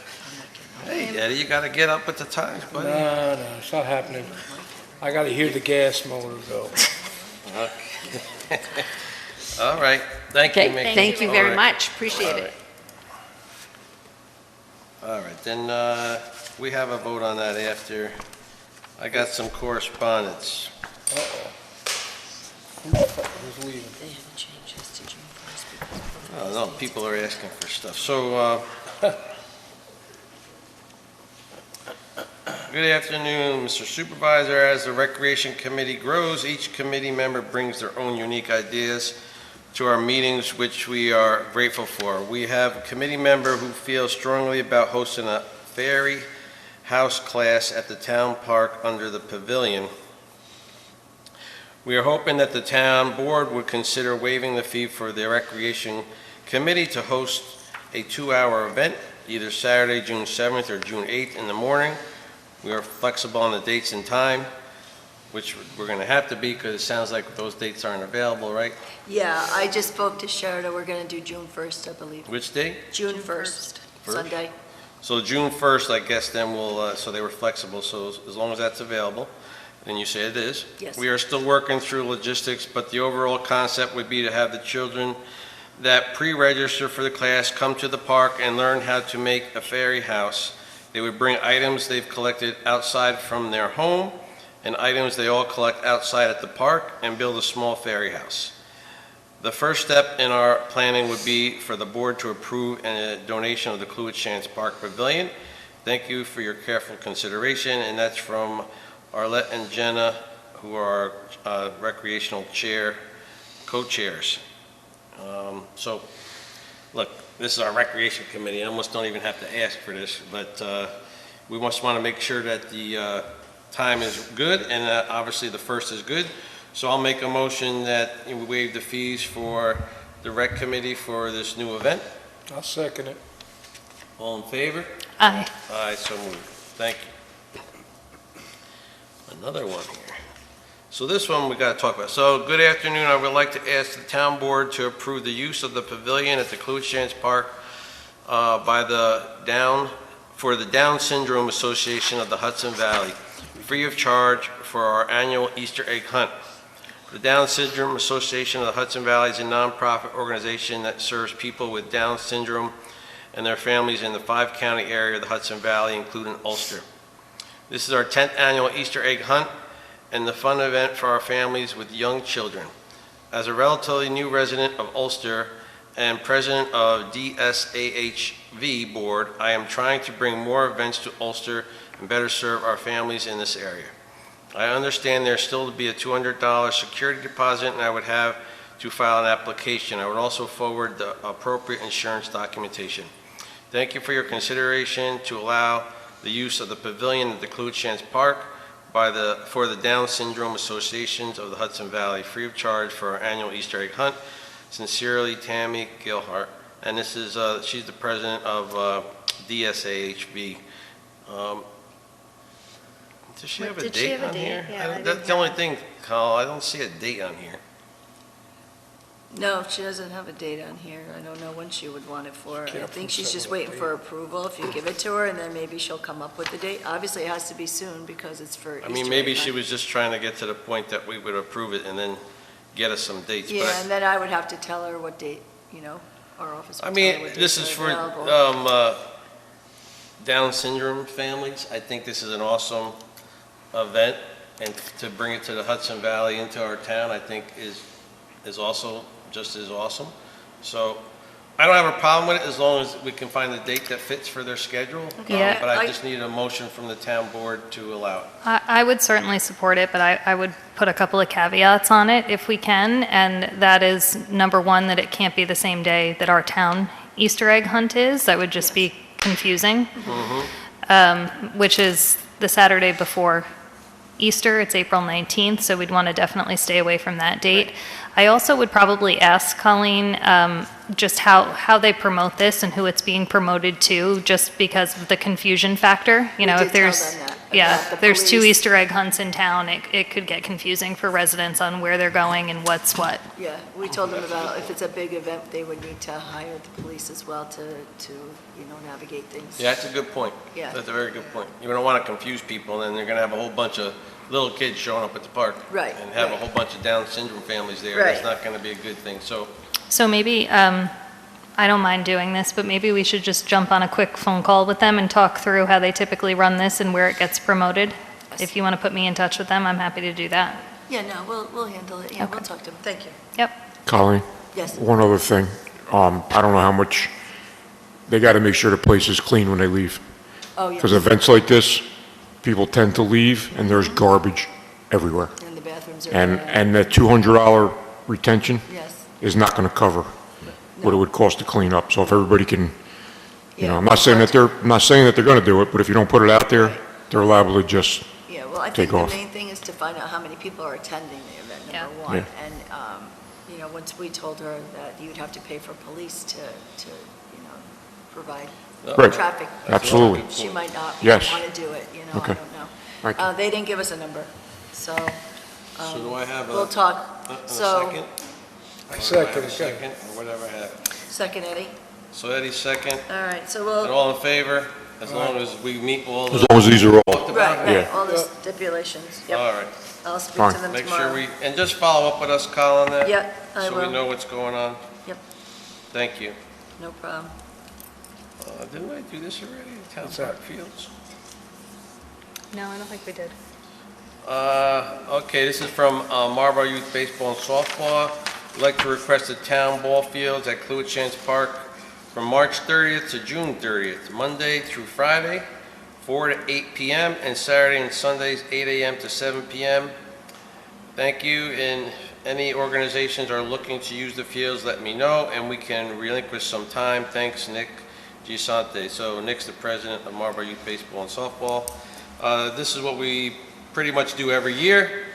Hey, Eddie, you gotta get up with the times, buddy. No, it's not happening. I gotta hear the gas motor go. Okay. All right, thank you, Okay, Mickey. thank you All very right. much, appreciate All it. right. All right, then, we have a vote on that after. I got some correspondence. Who's leaving? Oh, no, people are asking for stuff. So, good afternoon, Mr. Supervisor. As the Recreation Committee grows, each committee member brings their own unique ideas to our meetings, which we are grateful for. We have a committee member who feels strongly about hosting a fairy house class at the town park under the pavilion. We are hoping that the town board would consider waiving the fee for the Recreation Committee to host a 2-hour event, either Saturday, June 7th or June 8th in the morning. We are flexible on the dates and time, which we're going to have to be because it sounds like those dates aren't available, right? Yeah, I just spoke to Sherida, we're going to do June 1st, I believe. Which date? June 1st, Sunday. So June 1st, I guess then we'll, so they were flexible, so as long as that's available, and you say it is. Yes. We are still working through logistics, but the overall concept would be to have the children that pre-register for the class come to the park and learn how to make a fairy house. They would bring items they've collected outside from their home and items they all collect outside at the park and build a small fairy house. The first step in our planning would be for the board to approve a donation of the Cluett Chance Park Pavilion. Thank you for your careful consideration, and that's from Arlette and Jenna, who are recreational co-chairs. So, look, this is our recreation committee. I almost don't even have to ask for this, but we just want to make sure that the time is good, and obviously the first is good. So I'll make a motion that we waive the fees for the rec committee for this new event. I'll second it. All in favor? Aye. Aye, so moved. Thank you. Another one here. So this one we got to talk about. So good afternoon. I would like to ask the town board to approve the use of the pavilion at the Clutchance Park for the Down Syndrome Association of the Hudson Valley, free of charge for our annual Easter egg hunt. The Down Syndrome Association of the Hudson Valley is a nonprofit organization that serves people with Down syndrome and their families in the 5-county area of the Hudson Valley, including Ulster. This is our 10th annual Easter egg hunt and the fun event for our families with young children. As a relatively new resident of Ulster and president of DSAHV board, I am trying to bring more events to Ulster and better serve our families in this area. I understand there's still to be a $200 security deposit, and I would have to file an application. I would also forward the appropriate insurance documentation. Thank you for your consideration to allow the use of the pavilion at the Clutchance Park for the Down Syndrome Associations of the Hudson Valley, free of charge for our annual Easter egg hunt. Sincerely, Tammy Gilhart. And this is, she's the president of DSAHV. Does she have a Did she date have a on date? here? Yeah, I That's didn't the only have thing, Carl, I don't see a date on here. No, she doesn't have a date on here. I don't know when she would want it for. I Can't think approve she's just several waiting for approval. If you give it to her, and then maybe she'll come up with a date. Obviously, it has to be soon because it's for I Easter mean, maybe egg she hunt. was just trying to get to the point that we would approve it and then get us some dates. But Yeah, and then I would have to tell her what date, our office I would tell her mean, what this dates is are for available. Down syndrome families. I think this is an awesome event, and to bring it to the Hudson Valley into our town, I think is also just as awesome. So I don't have a problem with it as long as we can find a date that fits for their schedule. Yeah. But I just need a motion from the town board to allow it. I would certainly support it, but I would put a couple of caveats on it if we can, and that is, number one, that it can't be the same day that our town Easter egg hunt is. That would just be confusing, which is the Saturday before Easter. It's April 19th, so we'd want to definitely stay away from that date. I also would probably ask Colleen just how they promote this and who it's being promoted to, just because of the confusion factor. We did If there's, tell them that, yeah, about the there's 2 police. Easter egg hunts in town, it could get confusing for residents on where they're going and what's what. Yeah, we told them about if it's a big event, they would need to hire the police as well to navigate things. Yeah, that's a good point. Yeah. That's a very good point. You don't want to confuse people, and then they're going to have a whole bunch of little kids showing up at the park. Right, And have a right. whole bunch of Down syndrome families there. Right. That's not going to be a good thing. So Maybe, I don't mind doing this, but maybe we should just jump on a quick phone call with them and talk through how they typically run this and where it gets promoted. If you want to put me in touch with them, I'm happy to do that. Yeah, no, we'll handle it. Yeah, we'll Okay. talk to them. Thank you. Yep. Colleen, Yes. one other thing. I don't know how much, they got to make sure the place is clean when they leave. Oh, yeah. Because events like this, people tend to leave and there's garbage everywhere. And the bathrooms are. And the $200 retention Yes. is not going to cover what it would cost to clean up. So if everybody can, Yeah, I'm not saying that they're going to do it, but if you don't put it out there, they're liable to just, Yeah, well, I take think the off. main thing is to find out how many people are attending the event, Yeah. number one. Yeah. And, once we told her that you'd have to pay for police to provide Right. traffic. Absolutely. She might not Yes. want to do it, I Okay. don't know. Thank you. They didn't give us a number, so. So do I have We'll talk. a So, second? I Or second do I have a it. second, or whatever I have. second, Eddie. So Eddie's second, All right, so and we'll, all in favor, as long as we meet all as the... long as these are all, talked about? right, Yeah. all the stipulations. Yep. All right, I'll speak Fine. to them make tomorrow. sure and just follow up with us, Colin, on that? Yep, I So we will. know what's going on? Yep. Thank you. No problem. Didn't I do this already, Town What's that? Park Fields? No, I don't think we did. Okay, this is from Marlborough Youth Baseball and Softball. We'd like to request the town ball fields at Clutchance Park from March 30th to June 30th, Monday through Friday, 4 to 8 p.m., and Saturday and Sundays, 8 a.m. to 7 p.m. Thank you, and any organizations are looking to use the fields, let me know, and we can relinquish some time. Thanks, Nick Gisante. So Nick's the president of Marlborough Youth Baseball and Softball. This is what we pretty much do every year.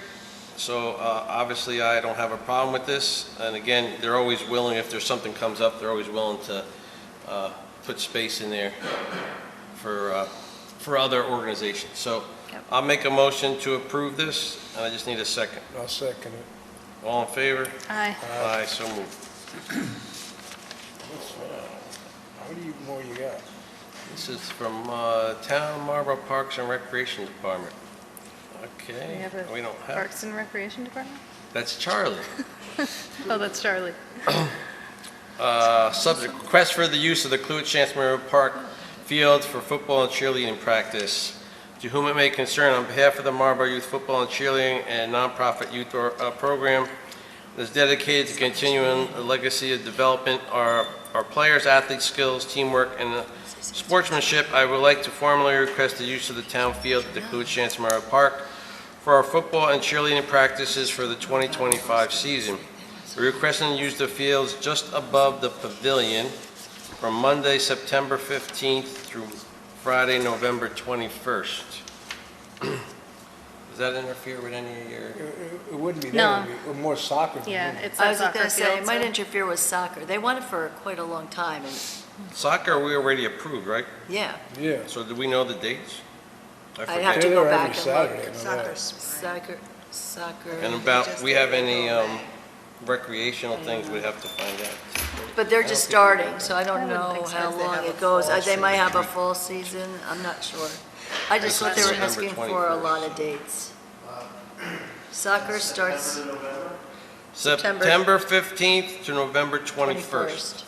So obviously, I don't have a problem with this. And again, they're always willing, if there's something comes up, they're always willing to put space in there for other organizations. So Yep. I'll make a motion to approve this, and I just need a second. I'll second it. All in favor? Aye. Aye, so moved. How many more you got? This is from Town Marlborough Parks and Recreation Department. We Okay, have a we don't have, Parks and Recreation Department? that's Charlie. Oh, that's Charlie. Subject, request for the use of the Cluett Chance Memorial Park Field for football and cheerleading practice. To whom it may concern, on behalf of the Marlborough Youth Football and Cheerleading and Nonprofit Youth Program that is dedicated to continuing the legacy of development our players, athletes' skills, teamwork, and sportsmanship, I would like to formally request the use of the town field at the Cluett Chance Memorial Park for our football and cheerleading practices for the 2025 season. We're requesting to use the fields just above the pavilion from Monday, September 15th through Friday, November 21st. Does that interfere with any of your? It wouldn't be No. that, it would be more soccer. than Yeah, me. it's I that was soccer going to say, field, it might so- interfere with soccer. They want it for quite a long time, and, Soccer, we already approved, right? yeah. Yeah. So do we know the dates? I I'd have forget. to They're go there back every and Saturday, look. I know that. Soccer, And about, we have any recreational things we'd have to find out. but they're just starting, so I don't I wouldn't know think so. how If they long have a it goes. fall They might have a season. fall season, I'm not sure. I just thought they were September asking for a 21st. lot of dates. Soccer starts September 15th to November 21st. 21st.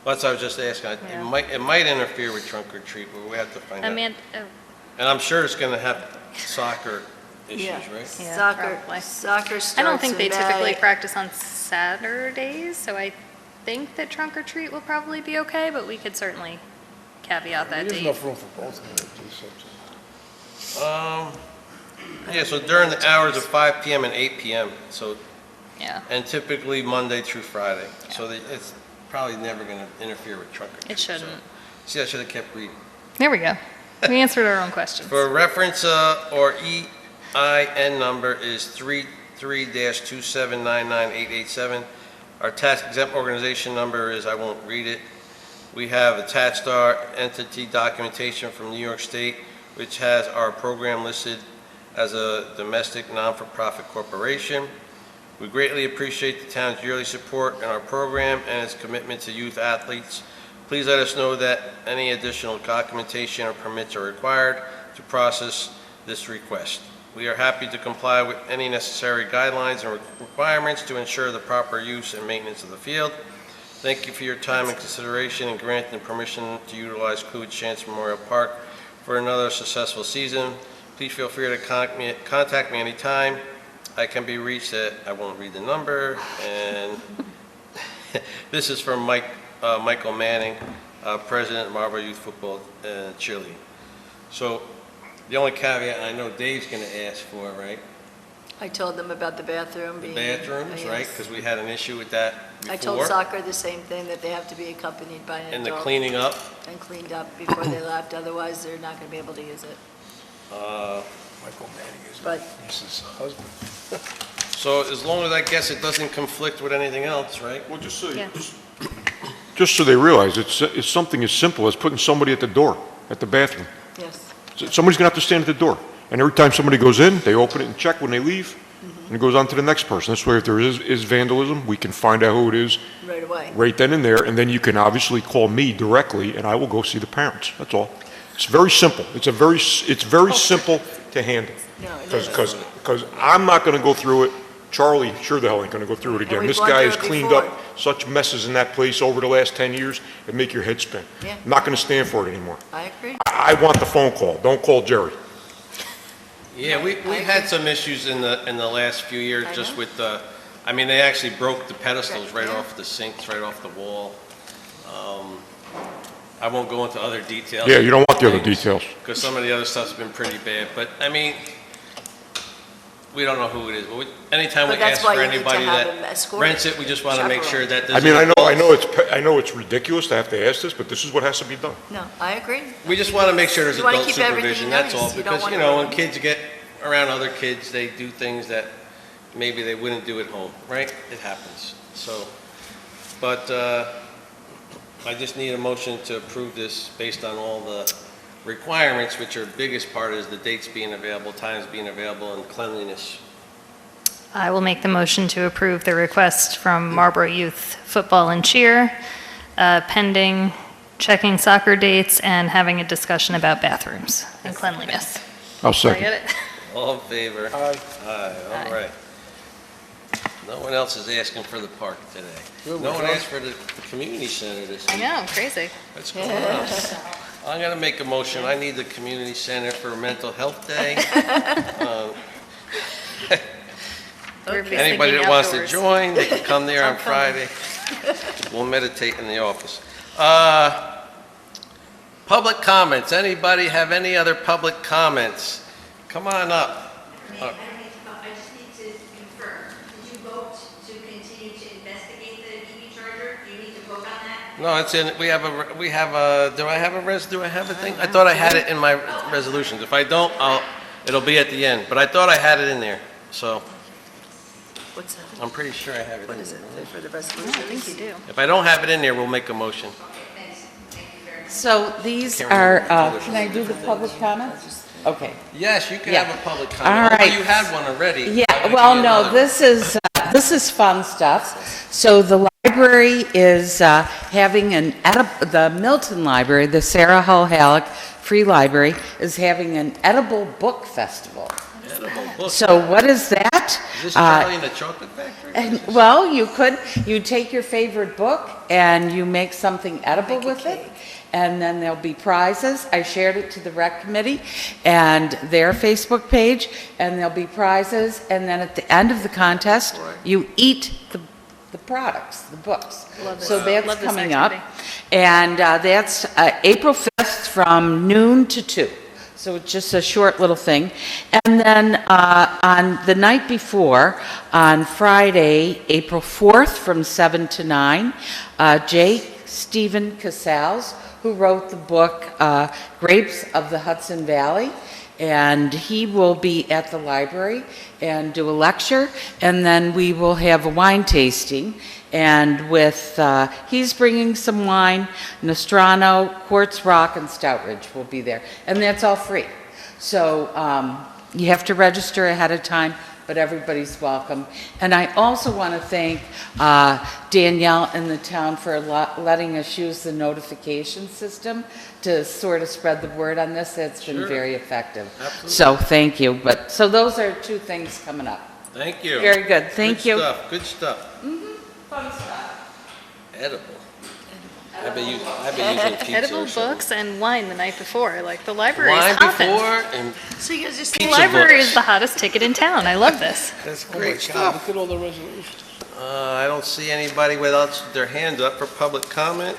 Well, that's what I was just asking. Yeah. It might interfere with trunk or treat, but we have to find out. Amanda, And I'm sure it's going to have soccer issues, Yeah. right? Yeah, Soccer, probably. soccer starts I don't think they in typically May. practice on Saturdays, so I think that trunk or treat will probably be okay, but we could certainly caveat that There's date. enough room for both of them to do something. Yeah, so during the hours of 5 PM and 8 PM, so, Yeah, and typically Monday through Friday. So it's probably never going to interfere with trunk or treat. it shouldn't. So- See, I should have kept reading. There we go. We answered our own questions. For reference, or EIN number is 33-2799887. Our tax exempt organization number is, I won't read it. We have attached our entity documentation from New York State, which has our program listed as a domestic non-for-profit corporation. We greatly appreciate the town's yearly support in our program and its commitment to youth athletes. Please let us know that any additional documentation or permits are required to process this request. We are happy to comply with any necessary guidelines and requirements to ensure the proper use and maintenance of the field. Thank you for your time and consideration in granting permission to utilize Cluett Chance Memorial Park for another successful season. Please feel free to contact me anytime. I can be reached at, I won't read the number, and this is from Michael Manning, President of Marlborough Youth Football and Cheerleading. So the only caveat, and I know Dave's going to ask for, right? I told them about the bathroom The being. bathrooms, right? Yes. Because we had an issue with that before. I told soccer the same thing, that they have to be accompanied by an And the adult. cleaning up. And cleaned up before they left, otherwise they're not going to be able to use it. Michael Manning is But- Mrs. Husband. So as long as, I guess, it doesn't conflict with anything else, right? Well, Yeah. just so they realize, it's something as simple as putting somebody at the door, at the bathroom. Yes. Somebody's gonna have to stand at the door. And every time somebody goes in, they open it and check when they leave, and it goes on to the next person. This way, if there is vandalism, we can find out who it is Right away. right then and there, and then you can obviously call me directly, and I will go see the parents. That's all. It's very simple. It's very simple to handle. No, it is. Because I'm not gonna go through it. Charlie sure the hell ain't gonna go through it again. we've This gone guy through has it cleaned before. up such messes in that place over the last 10 years, it'd make your head spin. Yeah. I'm not gonna stand for it anymore. I agree. I want the phone call. Don't call Jerry. Yeah, we've had some issues in the last few years, I just know. with the, I mean, they actually broke the pedestals right Yeah. off the sinks, right off the wall. I won't go into other details. Yeah, you don't want the other details. Because some of the other stuff's been pretty bad, but, I mean, we don't know who it is. But anytime we But that's ask why for you need to anybody have them that escorted. rents it, we just want to make sure that I there's. mean, I know it's ridiculous to have to ask this, but this is what has to be done. No, I agree. We just want to make sure there's You wanna adult keep everything supervision, that's all. nice. You don't Because, wanna- you know, when kids get around other kids, they do things that maybe they wouldn't do at home, right? It happens. So, but I just need a motion to approve this based on all the requirements, which are biggest part is the dates being available, times being available, and cleanliness. I will make the motion to approve the request from Marlborough Youth Football and Cheer, pending checking soccer dates and having a discussion about bathrooms and cleanliness. I'll Did I second. get it? All in favor? Aye. Aye, all Aye. right. No one else is asking for the park today. Good, No we're one done. asked for the community center this I week. know, crazy. What's going on? I'm gonna make a motion. I need the community center for Mental Health Day. Everybody's Anybody thinking that wants to outdoors. join, they can come there on Friday. We'll meditate in the office. Public comments. Anybody have any other public comments? Come on up. I just need to confirm, did you vote to continue to investigate the EV charger? Do you need to vote on that? No, it's in, we have a, do I have a thing? I thought I had it in my resolutions. If I don't, it'll be at the end, but I thought I had it in there, so What's that? I'm pretty sure I have it in there. What is it, for the I resolution? think you do. If I don't have it in there, we'll make a motion. So these Can't are, remember. can I do the public comments? Okay. Yes, you can Yeah. have a public All comment. Although right. you had one already. Yeah, Why would well, you no, another? this is fun stuff. So the library is having the Milton Library, the Sarah Hull Halleck Free Library, is having an edible book festival. Edible book. So what is that? Is this Charlie and the Chocolate Factory? And, well, you take your favorite book and you make something edible with it. And then there'll be prizes. I shared it to the rec committee and their Facebook page, and there'll be prizes. And then at the end of the contest, you eat the products, the books. Love So this. that's Love this coming up. activity. And that's April 5th from noon to 2. So it's just a short little thing. And then on the night before, on Friday, April 4th from 7 to 9, Jake Stephen Casals, who wrote the book Grapes of the Hudson Valley, and he will be at the library and do a lecture, and then we will have a wine tasting. And with, he's bringing some wine, Nostrano, Quartz Rock, and Stoutridge will be there. And that's all free. So you have to register ahead of time, but everybody's welcome. And I also want to thank Danielle and the town for letting us use the notification system to sort of spread the word on this. It's been Sure. very effective. Absolutely. So thank you. So those are two things coming up. Thank you. Very good. Thank you. Good stuff. Fun stuff. Edible. I've been using pizza Edible or something. books and wine the night before. Like, the library Wine is hopping. before and So you guys just, The pizza library books. is the hottest ticket in town. I love this. That's Oh my great God, stuff. look at all the resolutions. I don't see anybody without their hand up for public comment.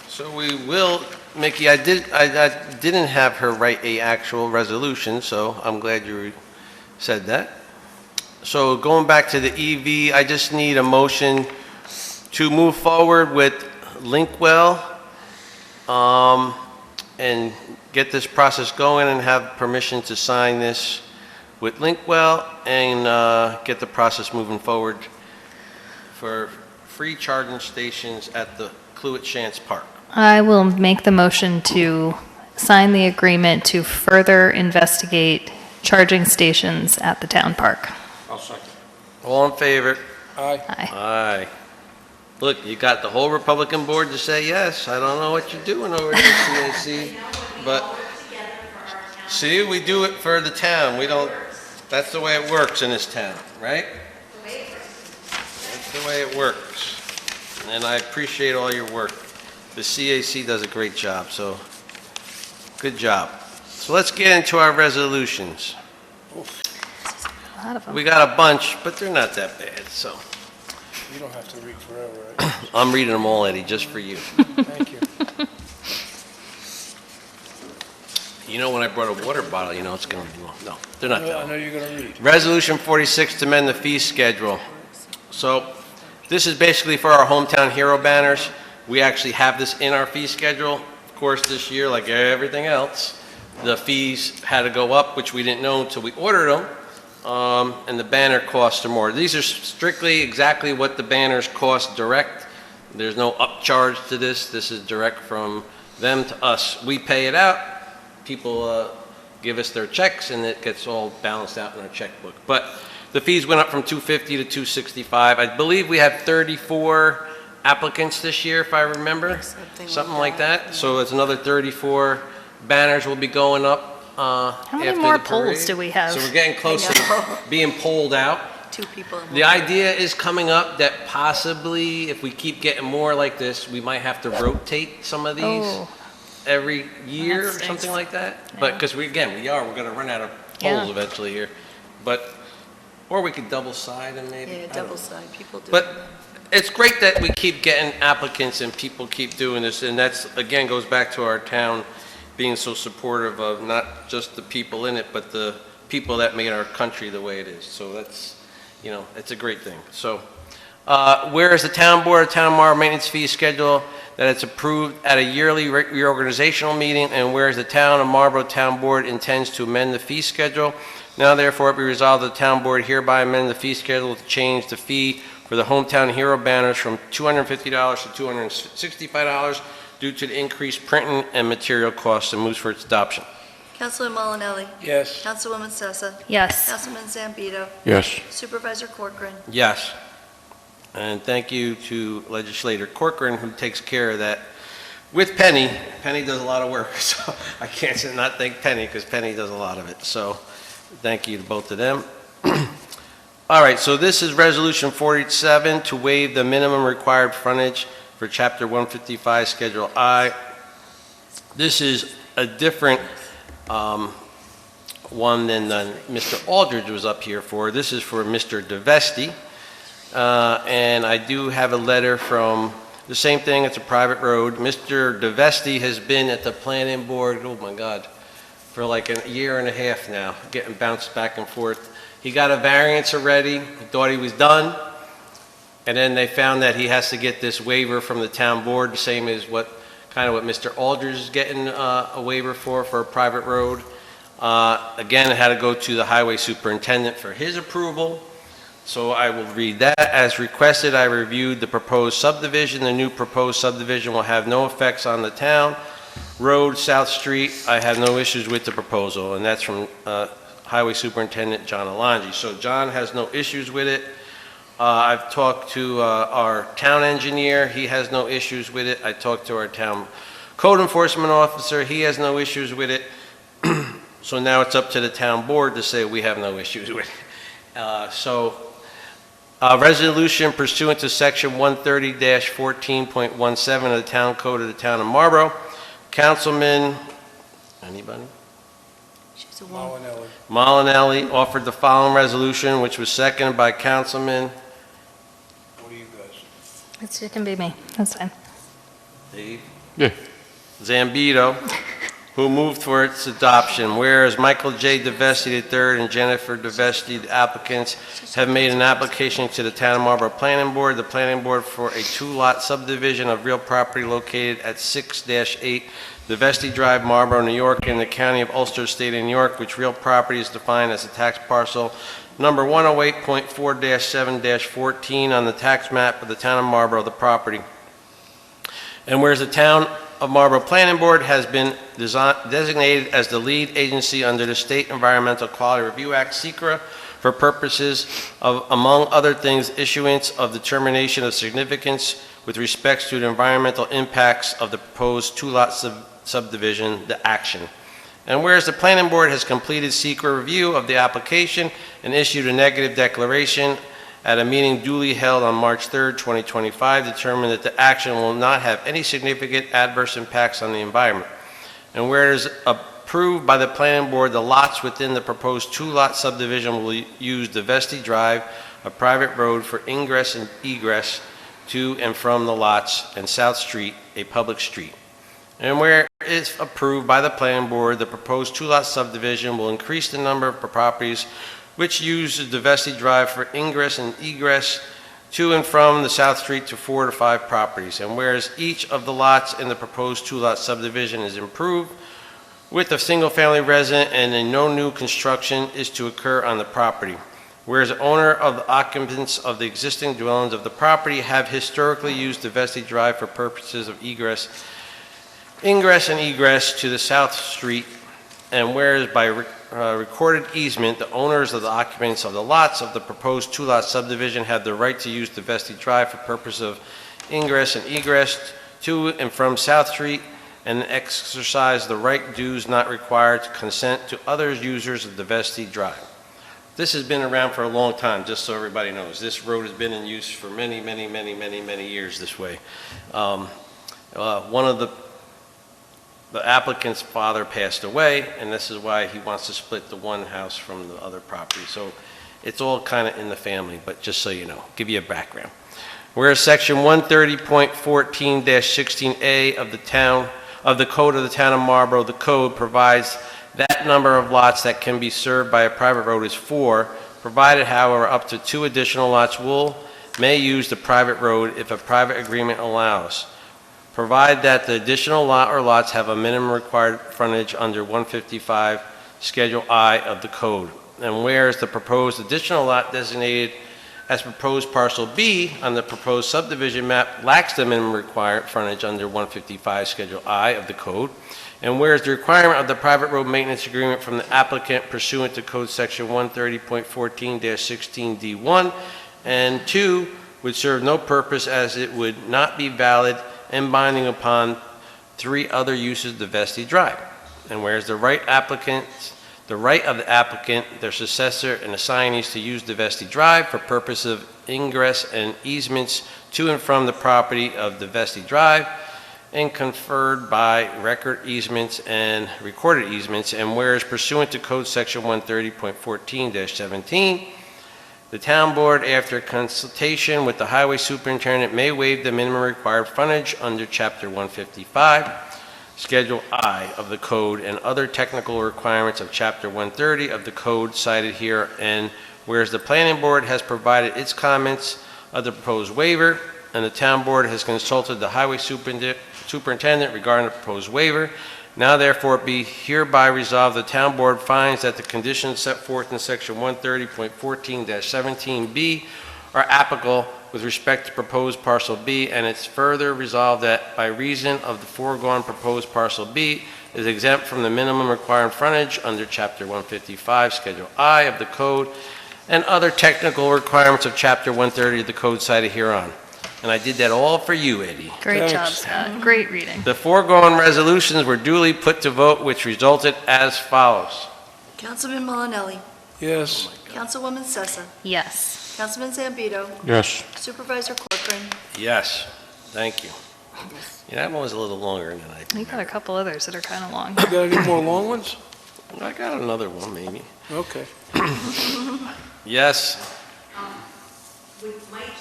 So we will, Mickey, I didn't have her write a actual resolution, so I'm glad you said that. So going back to the EV, I just need a motion to move forward with Linkwell, and get this process going and have permission to sign this with Linkwell and get the process moving forward for free charging stations at the Cluett Chance Park. I will make the motion to sign the agreement to further investigate charging stations at the town park. I'll second. All in favor? Aye. Aye. Aye. Look, you got the whole Republican board to say yes. I don't know what you're doing over there, CAC, but see, we do it for the town. We don't, that's the way it works in this town, right? That's the way it works. And I appreciate all your work. The CAC does a great job, so good job. So let's get into our resolutions. A lot of them. We got a bunch, but they're not that bad, so. You don't have to read forever, right? I'm reading them all, Eddie, just for you. Thank you. You know, when I brought a water bottle, you know it's going to be long. No, they're not that I long. know you're gonna read. Resolution 46 to amend the fee schedule. So this is basically for our hometown hero banners. We actually have this in our fee schedule. Of course, this year, like everything else, the fees had to go up, which we didn't know until we ordered them, and the banner costs are more. These are strictly exactly what the banners cost direct. There's no upcharge to this. This is direct from them to us. We pay it out. People give us their checks, and it gets all balanced out in our checkbook. But the fees went up from $250 to $265. I believe we had 34 applicants this year, if I remember, something like that. So it's another 34 banners will be going up How many after more the parade. polls do we have? So we're getting close to being polled out. 2 people. The idea is coming up that possibly, if we keep getting more like this, we might have to rotate some of these Oh. every year That or stinks. something like that. But, because we're going to run out of Yeah. polls eventually here. But, or we could double side them maybe. Yeah, I don't double know. side, people do. But it's great that we keep getting applicants and people keep doing this, and that's, again, goes back to our town being so supportive of not just the people in it, but the people that made our country the way it is. So that's, it's a great thing. So, whereas the town board of Town of Marlborough maintenance fee schedule that it's approved at a yearly reorganizational meeting, and whereas the town of Marlborough Town Board intends to amend the fee schedule, now therefore be resolved, the town board hereby amend the fee schedule to change the fee for the hometown hero banners from $250 to $265 due to the increased printing and material costs, and moves for its adoption. Councilman Malinelli? Yes. Councilwoman Sessa? Yes. Councilman Zambito? Yes. Supervisor Corcoran? Yes. And thank you to Legislator Corcoran, who takes care of that with Penny. Penny does a lot of work, so I can't not thank Penny, because Penny does a lot of it. So thank you to both of them. All right, so this is Resolution 47 to waive the minimum required frontage for Chapter 155, Schedule I. This is a different one than Mr. Aldridge was up here for. This is for Mr. DeVesti. And I do have a letter from the same thing, it's a private road. Mr. DeVesti has been at the planning board, oh my God, for like a year and a half now, getting bounced back and forth. He got a variance already, he thought he was done, and then they found that he has to get this waiver from the town board, the same as what Mr. Aldridge is getting a waiver for a private road. Again, it had to go to the highway superintendent for his approval. So I will read that. As requested, I reviewed the proposed subdivision. The new proposed subdivision will have no effects on the town. Road, South Street, I have no issues with the proposal, and that's from Highway Superintendent John Alongi. So John has no issues with it. I've talked to our town engineer. He has no issues with it. I talked to our town code enforcement officer. He has no issues with it. So now it's up to the town board to say we have no issues with it. Resolution pursuant to Section 130-14.17 of the Town Code of the Town of Marlborough. Councilman, anybody? She's a woman. Malinelli. Malinelli offered the following resolution, which was seconded by Councilman What do you guys? It can be me. That's fine. Dave Yeah. Zambito, who moved for its adoption. Whereas Michael J. DeVesti III and Jennifer DeVesti, the applicants, have made an application to the Town of Marlborough Planning Board, the Planning Board for a 2-lot subdivision of real property located at 6-8 DeVesti Drive, Marlborough, New York, in the County of Ulster, State of New York, which real property is defined as a tax parcel number 108.4-7-14 on the tax map of the Town of Marlborough, the property. And whereas the Town of Marlborough Planning Board has been designated as the lead agency under the State Environmental Quality Review Act, SECRA, for purposes of, among other things, issuance of determination of significance with respects to the environmental impacts of the proposed 2-lot subdivision, the action. And whereas the Planning Board has completed SECRA review of the application and issued a negative declaration at a meeting duly held on March 3rd, 2025, determined that the action will not have any significant adverse impacts on the environment. And whereas approved by the Planning Board, the lots within the proposed 2-lot subdivision will use DeVesti Drive, a private road, for ingress and egress to and from the lots, and South Street, a public street. And where it's approved by the Planning Board, the proposed 2-lot subdivision will increase the number of properties which use the DeVesti Drive for ingress and egress to and from the South Street to 4 to 5 properties. And whereas each of the lots in the proposed 2-lot subdivision is improved with a single-family resident and then no new construction is to occur on the property. Whereas the owner of the occupants of the existing dwellings of the property have historically used the Vestey Drive for purposes of ingress and egress to the South Street, and whereas by recorded easement, the owners of the occupants of the lots of the proposed two-lot subdivision have the right to use the Vestey Drive for purpose of ingress and egress to and from South Street, and exercise the right dues not required to consent to other users of the Vestey Drive. This has been around for a long time, just so everybody knows. This road has been in use for many, many, many, many, many years this way. One of the applicant's father passed away, and this is why he wants to split the one house from the other property. So it's all kind of in the family, but just so you know, give you a background. Whereas Section 130.14-16A of the Code of the Town of Marlborough, the code provides that number of lots that can be served by a private road is 4, provided, however, up to 2 additional lots may use the private road if a private agreement allows, provide that the additional lot or lots have a minimum required frontage under 155 Schedule I of the code. And whereas the proposed additional lot designated as proposed parcel B on the proposed subdivision map lacks the minimum required frontage under 155 Schedule I of the code, and whereas the requirement of the private road maintenance agreement from the applicant pursuant to Code Section 130.14-16D1 and 2 would serve no purpose, as it would not be valid and binding upon 3 other uses of the Vestey Drive. And whereas the right of the applicant, their successor, and assignees to use the Vestey Drive for purpose of ingress and easements to and from the property of the Vestey Drive, and conferred by record easements and recorded easements, and whereas pursuant to Code Section 130.14-17, the town board, after consultation with the highway superintendent, may waive the minimum required frontage under Chapter 155, Schedule I of the code, and other technical requirements of Chapter 130 of the code cited here, and whereas the planning board has provided its comments of the proposed waiver, and the town board has consulted the highway superintendent regarding the proposed waiver, now therefore be hereby resolved, the town board finds that the conditions set forth in Section 130.14-17B are applicable with respect to proposed parcel B, and it's further resolved that by reason of the foregone proposed parcel B is exempt from the minimum required frontage under Chapter 155 Schedule I of the code and other technical requirements of Chapter 130 of the code cited hereon. And I did that all for you, Eddie. Great job, Scott. Great reading. The foregoing resolutions were duly put to vote, which resulted as follows. Councilman Malinelli. Yes. Councilwoman Sessa. Yes. Councilman Zambito. Yes. Supervisor Corcoran. Yes, thank you. Yeah, that one was a little longer than I We got a couple others that are kind of long. You got any more long ones? I got another one, maybe. Okay. Yes. Might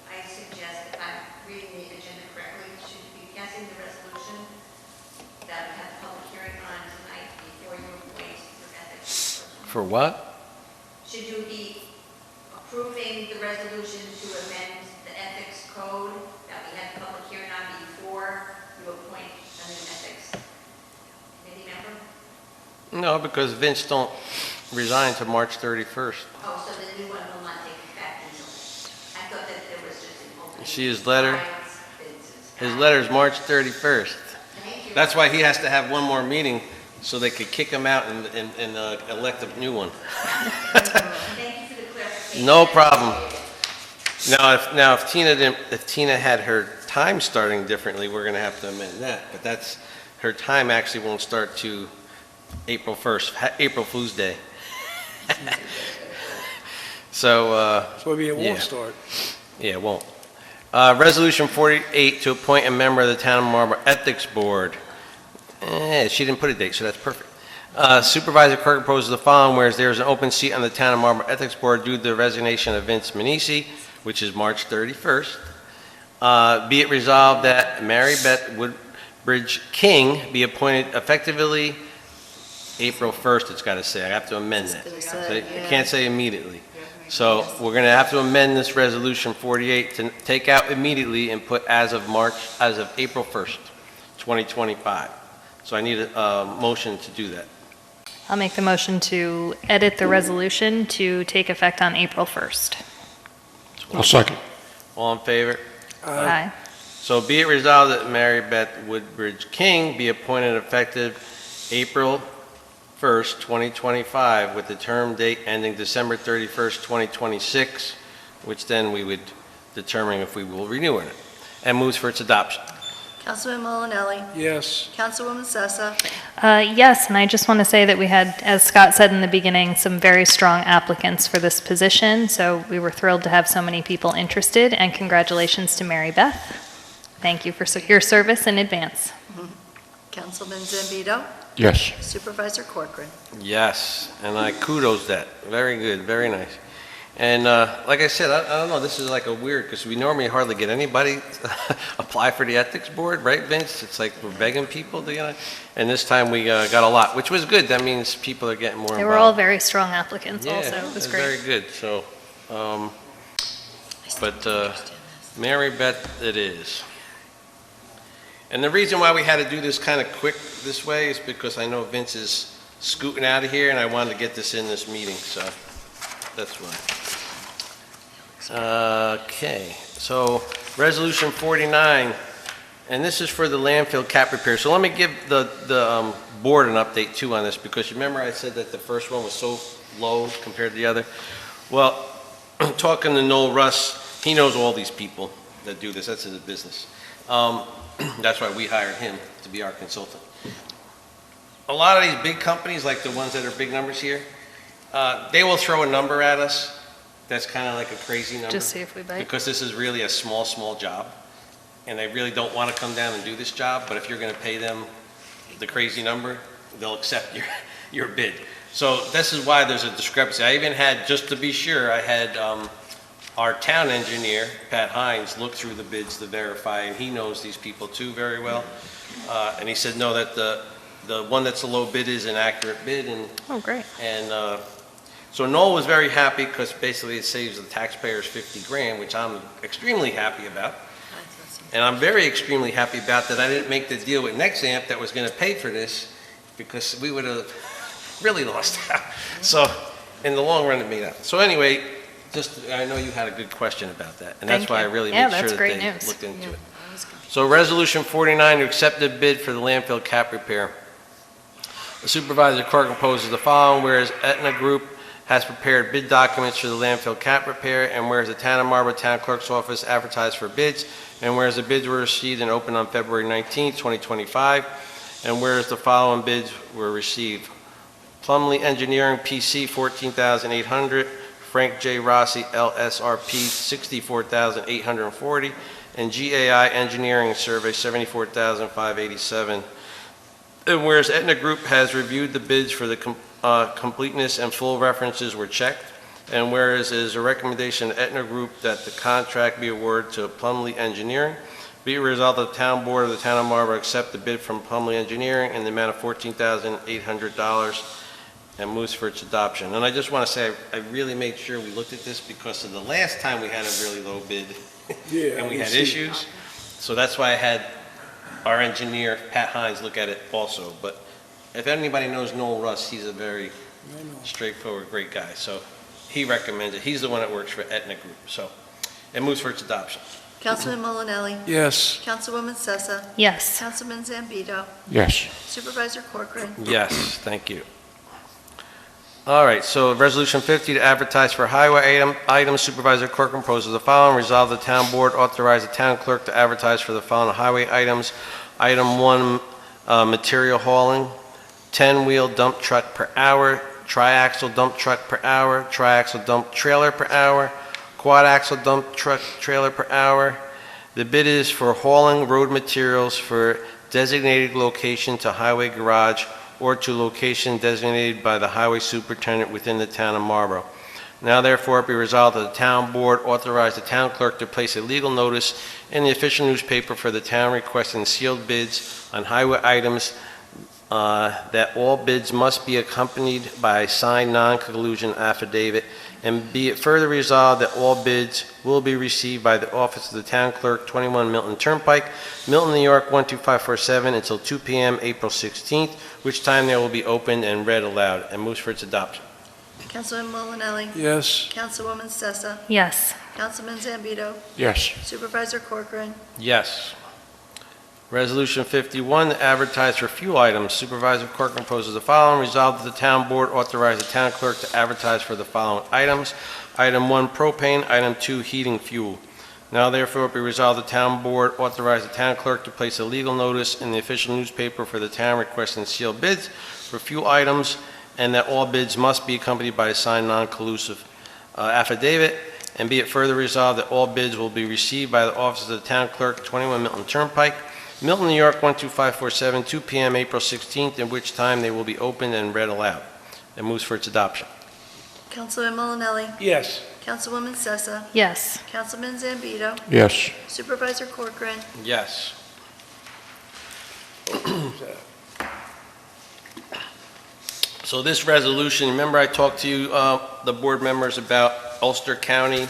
I suggest, if I'm reading the agenda correctly, should you be passing the resolution that we have the public hearing on tonight before you appoint your ethics person? For what? Should you be approving the resolution to amend the ethics code that we had the public hearing on before you appoint a new ethics committee member? No, because Vince don't resign to March 31st. Oh, so the new one will not take effect until, I thought that there was just an opening. See his letter? His letter's March 31st. Thank you. That's why he has to have one more meeting so they could kick him out and elect a new one. Thank you for the clarification. No problem. Now, if Tina had her time starting differently, we're going to have to amend that. But that's, her time actually won't start to April 1st, April Fool's Day. So Maybe it yeah. won't start. Yeah, it won't. Resolution 48 to appoint a member of the Town of Marlborough Ethics Board. She didn't put a date, so that's perfect. Supervisor Kirk proposes the following, whereas there is an open seat on the Town of Marlborough Ethics Board due to the resignation of Vince Manisi, which is March 31st. Be it resolved that Mary Beth Woodbridge King be appointed effectively April 1st, it's got to say. I have to amend that. So I can't say immediately. So we're going to have to amend this resolution 48 to take out immediately and put as of April 1st, 2025. So I need a motion to do that. I'll make the motion to edit the resolution to take effect on April 1st. I'll second. All in favor? Aye. So be it resolved that Mary Beth Woodbridge King be appointed effective April 1st, 2025, with the term date ending December 31st, 2026, which then we would determine if we will renew it, and moves for its adoption. Councilman Molinelli. Yes. Councilwoman Sessa. Yes, and I just want to say that we had, as Scott said in the beginning, some very strong applicants for this position, so we were thrilled to have so many people interested, and congratulations to Mary Beth. Thank you for your service in advance. Councilman Zambito. Yes. Supervisor Corcoran. Yes, and I kudos that. Very good, very nice. And like I said, I don't know, this is like a weird, because we normally hardly get anybody apply for the ethics board, right, Vince? It's like we're begging people to, and this time we got a lot, which was good. That means people are getting more involved. They were all very strong applicants Yeah, also. It was great. very good, so, but Mary Beth it is. And the reason why we had to do this kind of quick this way is because I know Vince is scooting out of here, and I wanted to get this in this meeting, so that's why. Okay, so Resolution 49, and this is for the landfill cap repair. So let me give the board an update too on this, because you remember I said that the first one was so low compared to the other? Well, talking to Noel Russ, he knows all these people that do this. That's his business. That's why we hired him to be our consultant. A lot of these big companies, like the ones that are big numbers here, they will throw a number at us that's kind of like a crazy number. Just see if we bite. Because this is really a small job, and they really don't want to come down and do this job, but if you're going to pay them the crazy number, they'll accept your bid. So this is why there's a discrepancy. I even had, just to be sure, I had our town engineer, Pat Hines, look through the bids to verify, and he knows these people too very well. And he said, no, that the one that's a low bid is an accurate bid. And Oh, great. and so Noel was very happy, because basically it saves the taxpayers 50 grand, which I'm extremely happy about. And I'm very extremely happy about that I didn't make the deal with Nexamp that was going to pay for this, because we would have really lost out. So in the long run, it made out. So anyway, just, I know you had a good question about that, and that's Thank why I you. really Yeah, made sure that's that great they news. looked into it. So Resolution 49, to accept the bid for the landfill cap repair. The Supervisor Clerk proposes the following: whereas Aetna Group has prepared bid documents for the landfill cap repair, and whereas the Town of Marlborough Town Clerk's Office advertised for bids, and whereas the bids were received and opened on February 19, 2025, and whereas the following bids were received: Plumley Engineering, PC, $14,800, Frank J. Rossi, LSRP, $64,840, and GAI Engineering Survey, $74,587. And whereas Aetna Group has reviewed the bids for the completeness and full references were checked, and whereas it is a recommendation of Aetna Group that the contract be awarded to Plumley Engineering, be it resolved that the Town Board of the Town of Marlborough accept the bid from Plumley Engineering in the amount of $14,800 and moves for its adoption. And I just want to say, I really made sure we looked at this, because of the last time we had a really low bid and we had issues. So that's why I had our engineer, Pat Hines, look at it also. But if anybody knows Noel Russ, he's a very straightforward, great guy. So he recommends it. He's the one that works for Aetna Group. So it moves for its adoption. Councilman Molinelli. Yes. Councilwoman Sessa. Yes. Councilman Zambito. Yes. Supervisor Corcoran. Yes, thank you. All right, so Resolution 50, to advertise for highway items, Supervisor Corcoran proposes the following: resolve the Town Board authorize the Town Clerk to advertise for the following highway items. Item 1, material hauling, 10-wheel dump truck per hour, tri-axle dump truck per hour, tri-axle dump trailer per hour, quad-axle dump truck trailer per hour. The bid is for hauling road materials for designated location to highway garage or to location designated by the highway superintendent within the Town of Marlborough. Now therefore be resolved that the Town Board authorize the Town Clerk to place a legal notice in the official newspaper for the town requesting sealed bids on highway items that all bids must be accompanied by a signed non-collusion affidavit, and be it further resolved that all bids will be received by the office of the town clerk, 21 Milton Turnpike, Milton, New York, 12547, until 2 p.m. April 16th, which time they will be opened and read aloud, and moves for its adoption. Councilman Molinelli. Yes. Councilwoman Sessa. Yes. Councilman Zambito. Yes. Supervisor Corcoran. Yes. Resolution 51, to advertise for fuel items. Supervisor Corcoran proposes the following. Resolved that the town board authorize the town clerk to advertise for the following items. Item 1, propane. Item 2, heating fuel. Now therefore be resolved, the town board authorize the town clerk to place a legal notice in the official newspaper for the town requesting sealed bids for fuel items, and that all bids must be accompanied by a signed non-collusive affidavit. And be it further resolved that all bids will be received by the office of the town clerk, 21 Milton Turnpike, Milton, New York, 12547, 2 p.m. April 16th, in which time they will be opened and read aloud. And moves for its adoption. Councilman Molinelli. Yes. Councilwoman Sessa. Yes. Councilman Zambito. Yes. Supervisor Corcoran. Yes. So this resolution, remember I talked to you, the board members, about Ulster County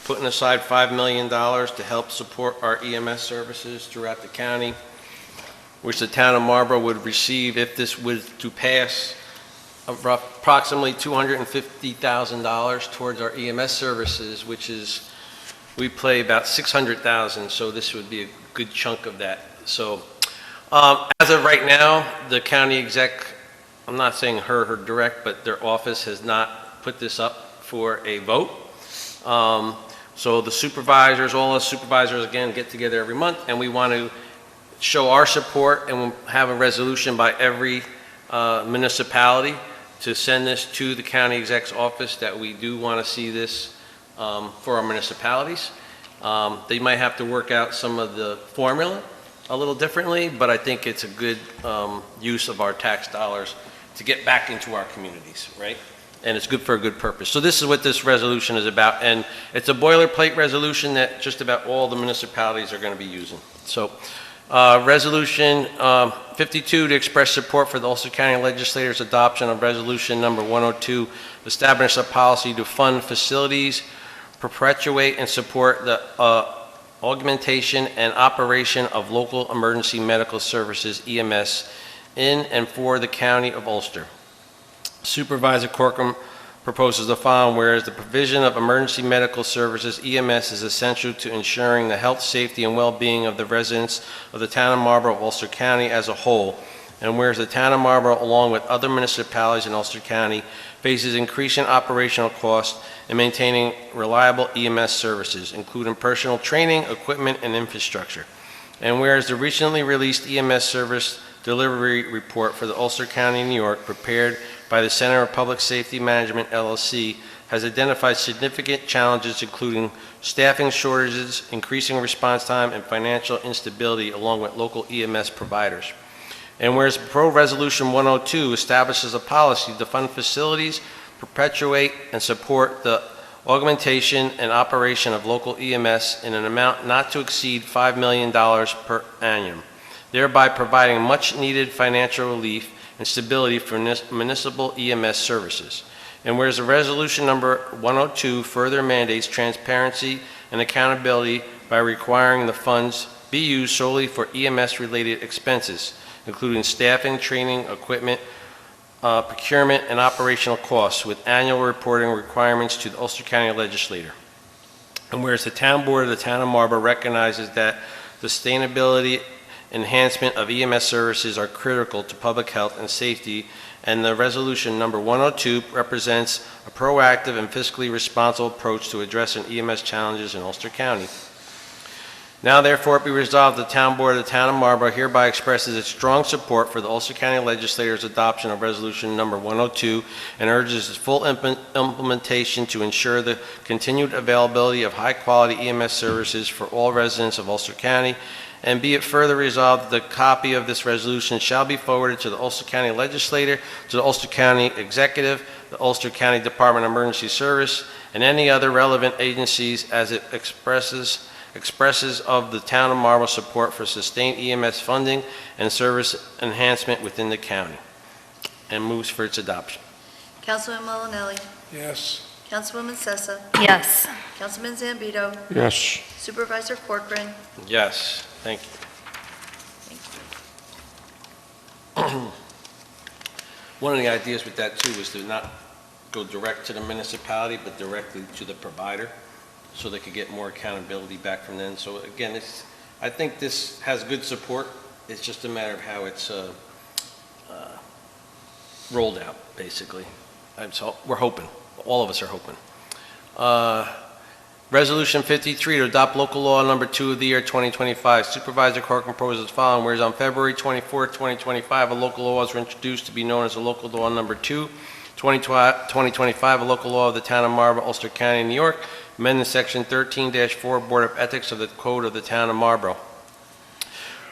putting aside $5 million to help support our EMS services throughout the county, which the town of Marlborough would receive if this was to pass, approximately $250,000 towards our EMS services, which is, we pay about $600,000, so this would be a good chunk of that. So as of right now, the county exec, I'm not saying her direct, but their office has not put this up for a vote. So the supervisors, all us supervisors, again, get together every month, and we want to show our support, and we'll have a resolution by every municipality to send this to the county exec's office that we do want to see this for our municipalities. They might have to work out some of the formula a little differently, but I think it's a good use of our tax dollars to get back into our communities, right? And it's good for a good purpose. So this is what this resolution is about, and it's a boilerplate resolution that just about all the municipalities are going to be using. So Resolution 52, to express support for the Ulster County Legislators' adoption of Resolution Number 102, establish a policy to fund facilities, perpetuate and support the augmentation and operation of local emergency medical services, EMS, in and for the County of Ulster. Supervisor Corcoran proposes the following, whereas the provision of emergency medical services, EMS, is essential to ensuring the health, safety, and well-being of the residents of the town of Marlborough of Ulster County as a whole, and whereas the town of Marlborough, along with other municipalities in Ulster County, faces increasing operational costs in maintaining reliable EMS services, including personal training, equipment, and infrastructure. And whereas the recently released EMS service delivery report for the Ulster County, New York, prepared by the Center of Public Safety Management, LLC, has identified significant challenges, including staffing shortages, increasing response time, and financial instability, along with local EMS providers. And whereas Pro Resolution 102 establishes a policy to fund facilities, perpetuate and support the augmentation and operation of local EMS in an amount not to exceed $5 million per annum, thereby providing much-needed financial relief and stability for municipal EMS services. And whereas the resolution number 102 further mandates transparency and accountability by requiring the funds be used solely for EMS-related expenses, including staffing, training, equipment, procurement, and operational costs, with annual reporting requirements to the Ulster County Legislature. And whereas the Town Board of the Town of Marlborough recognizes that the sustainability enhancement of EMS services are critical to public health and safety, and the resolution number 102 represents a proactive and fiscally responsible approach to addressing EMS challenges in Ulster County. Now therefore be resolved, the Town Board of the Town of Marlborough hereby expresses its strong support for the Ulster County Legislators' adoption of resolution number 102 and urges its full implementation to ensure the continued availability of high-quality EMS services for all residents of Ulster County. And be it further resolved, the copy of this resolution shall be forwarded to the Ulster County Legislature, to the Ulster County Executive, the Ulster County Department of Emergency Service, and any other relevant agencies as it expresses expresses of the town of Marlborough support for sustained EMS funding and service enhancement within the county, and moves for its adoption. Councilman Molinelli. Yes. Councilwoman Sessa. Yes. Councilman Zambito. Yes. Supervisor Corcoran. Yes, thank you. One of the ideas with that too was to not go direct to the municipality, but directly to the provider, so they could get more accountability back from them. So again, I think this has good support. It's just a matter of how it's rolled out, basically. And so we're hoping, all of us are hoping. Resolution 53 to adopt local law number 2 of the year 2025. Supervisor Corcoran proposes as following, whereas on February 24, 2025, a local law was introduced to be known as a local law number 2, 2025, a local law of the town of Marlborough, Ulster County, New York, amending section 13-4 Board of Ethics of the Code of the town of Marlborough.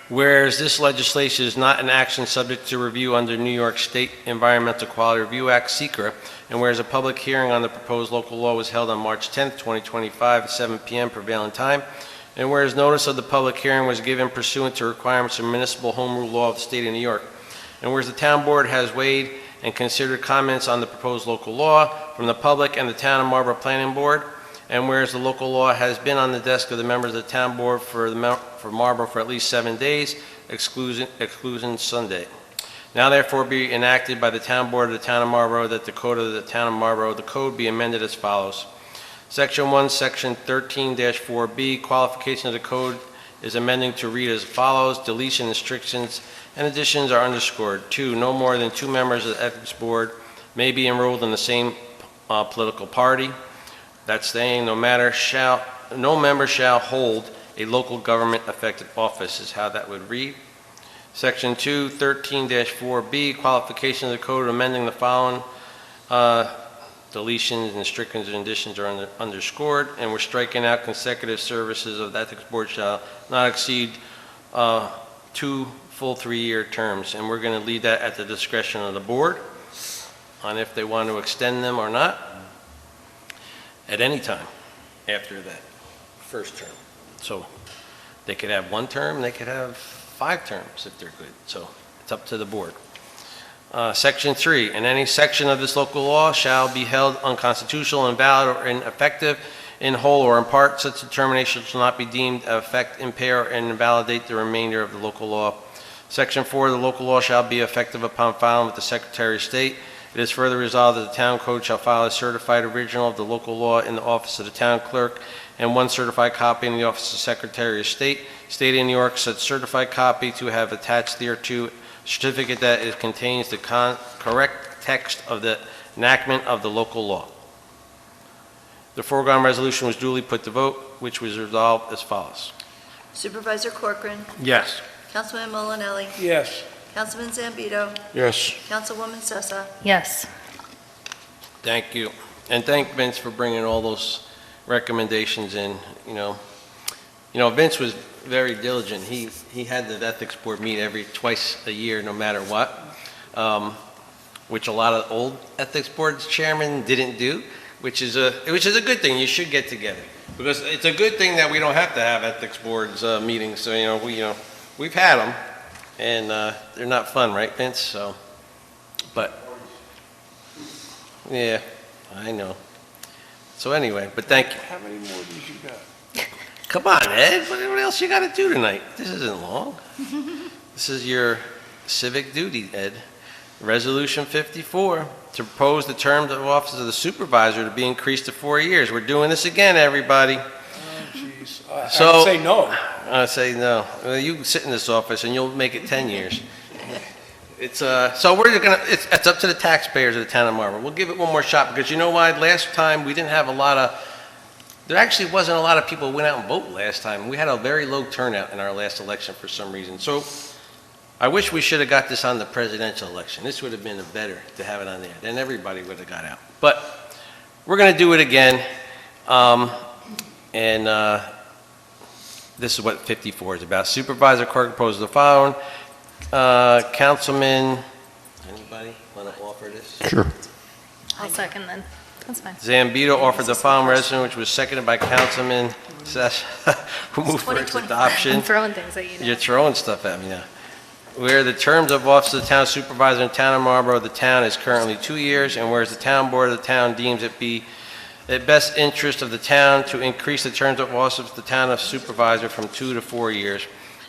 Whereas this legislation is not an action subject to review under New York State Environmental Quality Review Act, SECRA, and whereas a public hearing on the proposed local law was held on March 10, 2025 at 7 p.m. prevailing time, and whereas notice of the public hearing was given pursuant to requirements of municipal home rule law of the state of New York, and whereas the town board has weighed and considered comments on the proposed local law from the public and the town of Marlborough Planning Board, and whereas the local law has been on the desk of the members of the town board for Marlborough for at least 7 days, excluding Sunday. Now therefore be enacted by the town board of the town of Marlborough that the code of the town of Marlborough, the code be amended as follows. Section 1, section 13-4B, qualification of the code is amending to read as follows. Deletion, restrictions, and additions are underscored. 2, no more than 2 members of the ethics board may be enrolled in the same political party. That's saying no member shall hold a local government affected office is how that would read. Section 2, 13-4B, qualification of the code amending the following. Deletions and restrictions and additions are underscored, and we're striking out consecutive services of the ethics board shall not exceed 2 full 3-year terms, and we're going to leave that at the discretion of the board on if they want to extend them or not at any time after that first term. So they could have 1 term, they could have 5 terms if they're good. So it's up to the board. Section 3, in any section of this local law shall be held unconstitutional, invalid, or ineffective in whole or in part. Such determination shall not be deemed to affect, impair, and invalidate the remainder of the local law. Section 4, the local law shall be effective upon filing with the Secretary of State. It is further resolved that the town code shall file a certified original of the local law in the office of the town clerk and 1 certified copy in the office of Secretary of State. State of New York, such certified copy to have attached thereto certificate that it contains the correct text of the enactment of the local law. The foregone resolution was duly put to vote, which was resolved as follows. Supervisor Corcoran. Yes. Councilman Molinelli. Yes. Councilman Zambito. Yes. Councilwoman Sessa. Yes. Thank you. And thank Vince for bringing all those recommendations in. You know, Vince was very diligent. He had the ethics board meet twice a year, no matter what, which a lot of old ethics board chairmen didn't do, which is a good thing. You should get together because it's a good thing that we don't have to have ethics boards meetings. So we've had them, and they're not fun, right, Vince? So, but yeah, I know. So anyway, but thank you. How many more did you got? Come on, Ed. What else you got to do tonight? This isn't long. This is your civic duty, Ed. Resolution 54, to propose the term of office of the supervisor to be increased to 4 years. We're doing this again, everybody. Oh, jeez. I So- say no. I say no. Well, you can sit in this office and you'll make it 10 years. It's so we're gonna. It's up to the taxpayers of the town of Marlborough. We'll give it one more shot because you know why? Last time we didn't have a lot of. There actually wasn't a lot of people who went out and vote last time. We had a very low turnout in our last election for some reason. So I wish we should have got this on the presidential election. This would have been better to have it on there. Then everybody would have got out. But we're going to do it again. This is what 54 is about. Supervisor Clark proposes the following. Councilman, anybody want to offer this? Sure. I'll second then. That's fine. Zambito offered the following resolution, which was seconded by Councilman Sesh, who moved for its 2020. adoption. I'm throwing things at you now. You're throwing stuff at me now. Where the terms of office of the town supervisor in the town of Marlborough, the town is currently 2 years, and whereas the town board of the town deems it be the best interest of the town to increase the terms of office of the town of supervisor from 2 to 4 years,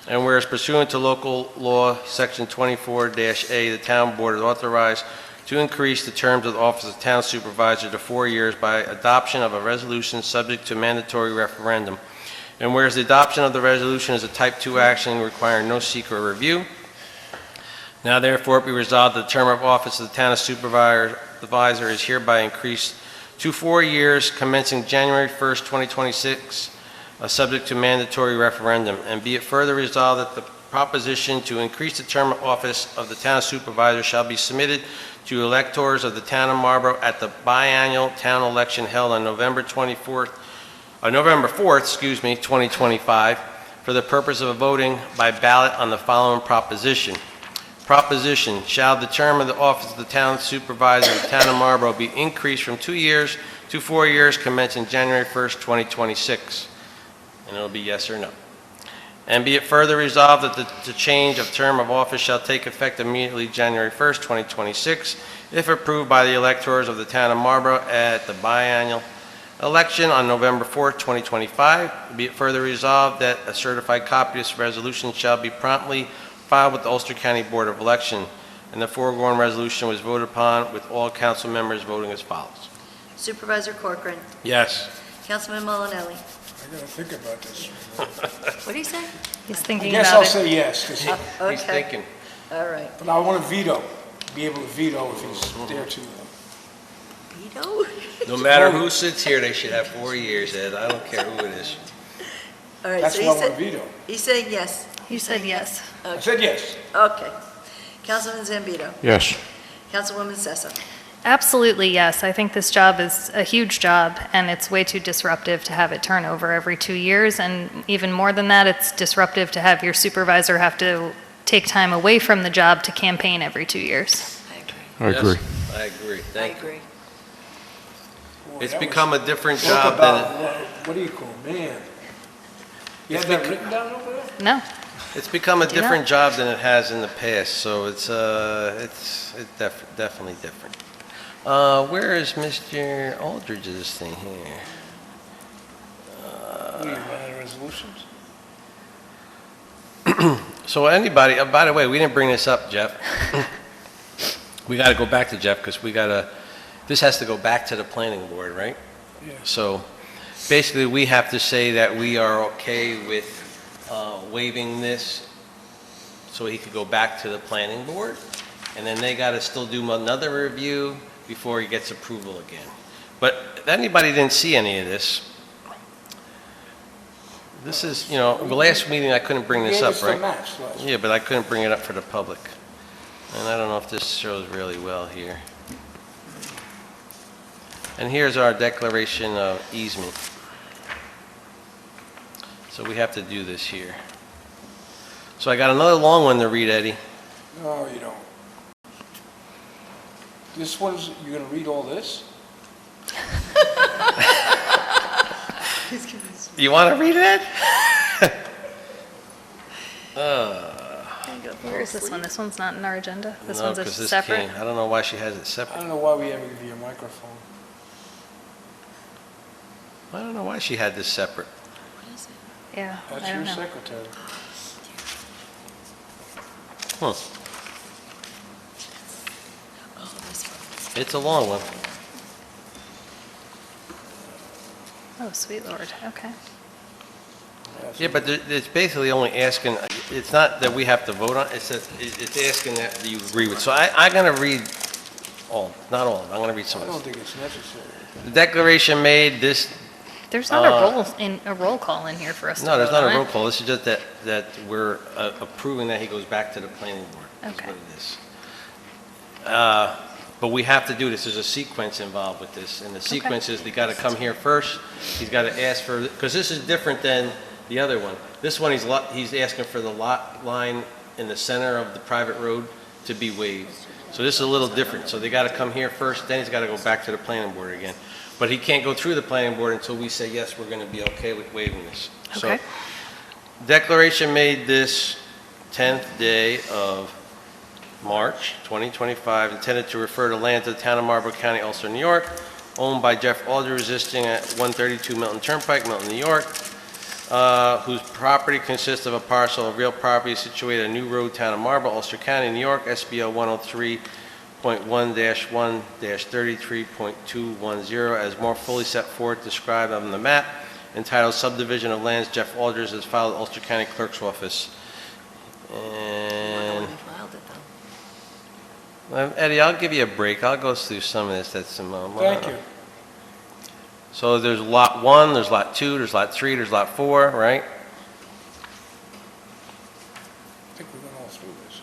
and whereas pursuant to local law, section 24-A, the town board is authorized to increase the terms of the office of the town supervisor to 4 years by adoption of a resolution subject to mandatory referendum, and whereas the adoption of the resolution is a type 2 action requiring no secret review, now therefore it be resolved that the term of office of the town of supervisor is hereby increased to 4 years commencing January 1st, 2026, subject to mandatory referendum. And be it further resolved that the proposition to increase the term of office of the town supervisor shall be submitted to electors of the town of Marlborough at the biannual town election held on November 4th, 2025, for the purpose of voting by ballot on the following proposition. Proposition, shall the term of the office of the town supervisor of the town of Marlborough be increased from 2 years to 4 years commencing January 1st, 2026? And it'll be yes or no. And be it further resolved that the change of term of office shall take effect immediately January 1st, 2026, if approved by the electors of the town of Marlborough at the biannual election on November 4th, 2025. Be it further resolved that a certified copy of this resolution shall be promptly filed with the Ulster County Board of Election, and the foregoing resolution was voted upon with all council members voting as follows. Supervisor Corcoran. Yes. Councilman Molinelli. I gotta think about this. What do you say? He's I thinking guess about I'll it. say yes, 'cause He's thinking. All right. but I want to veto, be able to veto if he's there to. Veto? No matter who sits here, they should have 4 years, Ed. I don't care who it is. All right, That's so what I want to veto. he's saying yes. You said yes. I said yes. Okay. Councilman Zambito. Yes. Councilwoman Sessa. Absolutely, yes. I think this job is a huge job, and it's way too disruptive to have it turn over every 2 years. And even more than that, it's disruptive to have your supervisor have to take time away from the job to campaign every 2 years. I agree. I agree. Yes, I agree. I Thank you. agree. Boy, It's that was- become a different Talk job about, than, what do you call, man? You have that written down over there? No, it's become a Do not. different job than it has in the past, so it's definitely different. Where is Mr. Aldridge's thing here? What do you want, resolutions? So anybody, by the way, we didn't bring this up, Jeff. We got to go back to Jeff because this has to go back to the planning board, right? Yeah. So basically, we have to say that we are okay with waiving this so he could go back to the planning board, and then they got to still do another review before he gets approval again. But if anybody didn't see any of this, this is, the last meeting I couldn't bring this Gave up, us the right? maps last Yeah, but I couldn't bring it up for the public. And I don't know if this shows really well here. And here's our declaration of easement. So we have to do this here. So I got another long one to read, Eddie. No, you don't. This one's, you're gonna read all this? You want to read it, Ed? where is this one? This one's not in our agenda. This No, one's a 'cause this separate. came- I don't know why she has it I separate. don't know why we haven't given you a microphone. I don't know why she had this separate. Yeah, That's I don't your know. secretary. Huh. Oh, this one. It's a long one. Oh, sweet Lord, okay. Yeah, but it's basically only asking, it's not that we have to vote on, it's asking that you agree with. So I'm going to read not all, I'm going to read some I of don't this. think it's necessary. The declaration made this, There's not a roll call in here for us to no, there's vote not a on roll it. call, this is just that we're approving that he goes back to the planning board. Is Okay. what it is. But we have to do this, there's a sequence involved with this, and the sequence is, they got to come here first, he's got to ask for, because this is different than the other one. This one, he's asking for the lot line in the center of the private road to be waived. So this is a little different. So they got to come here first, then he's got to go back to the planning board again. But he can't go through the planning board until we say, yes, we're going to be okay with waiving this. Okay. So declaration made this 10th day of March 2025, intended to refer to land to the town of Marlborough County, Ulster, New York, owned by Jeff Aldridge, existing at 132 Milton Turnpike, Milton, New York, whose property consists of a parcel of real property situated on New Road, town of Marlborough, Ulster County, New York, SBL 103.1-1-33.210, as more fully set forth described on the map, entitled Subdivision of Lands Jeff Aldridge, as filed at Ulster County Clerk's Office. And Eddie, I'll give you a break. I'll go through some of this. That's some. Thank you. So there's lot 1, there's lot 2, there's lot 3, there's lot 4, right? I think we went all through this.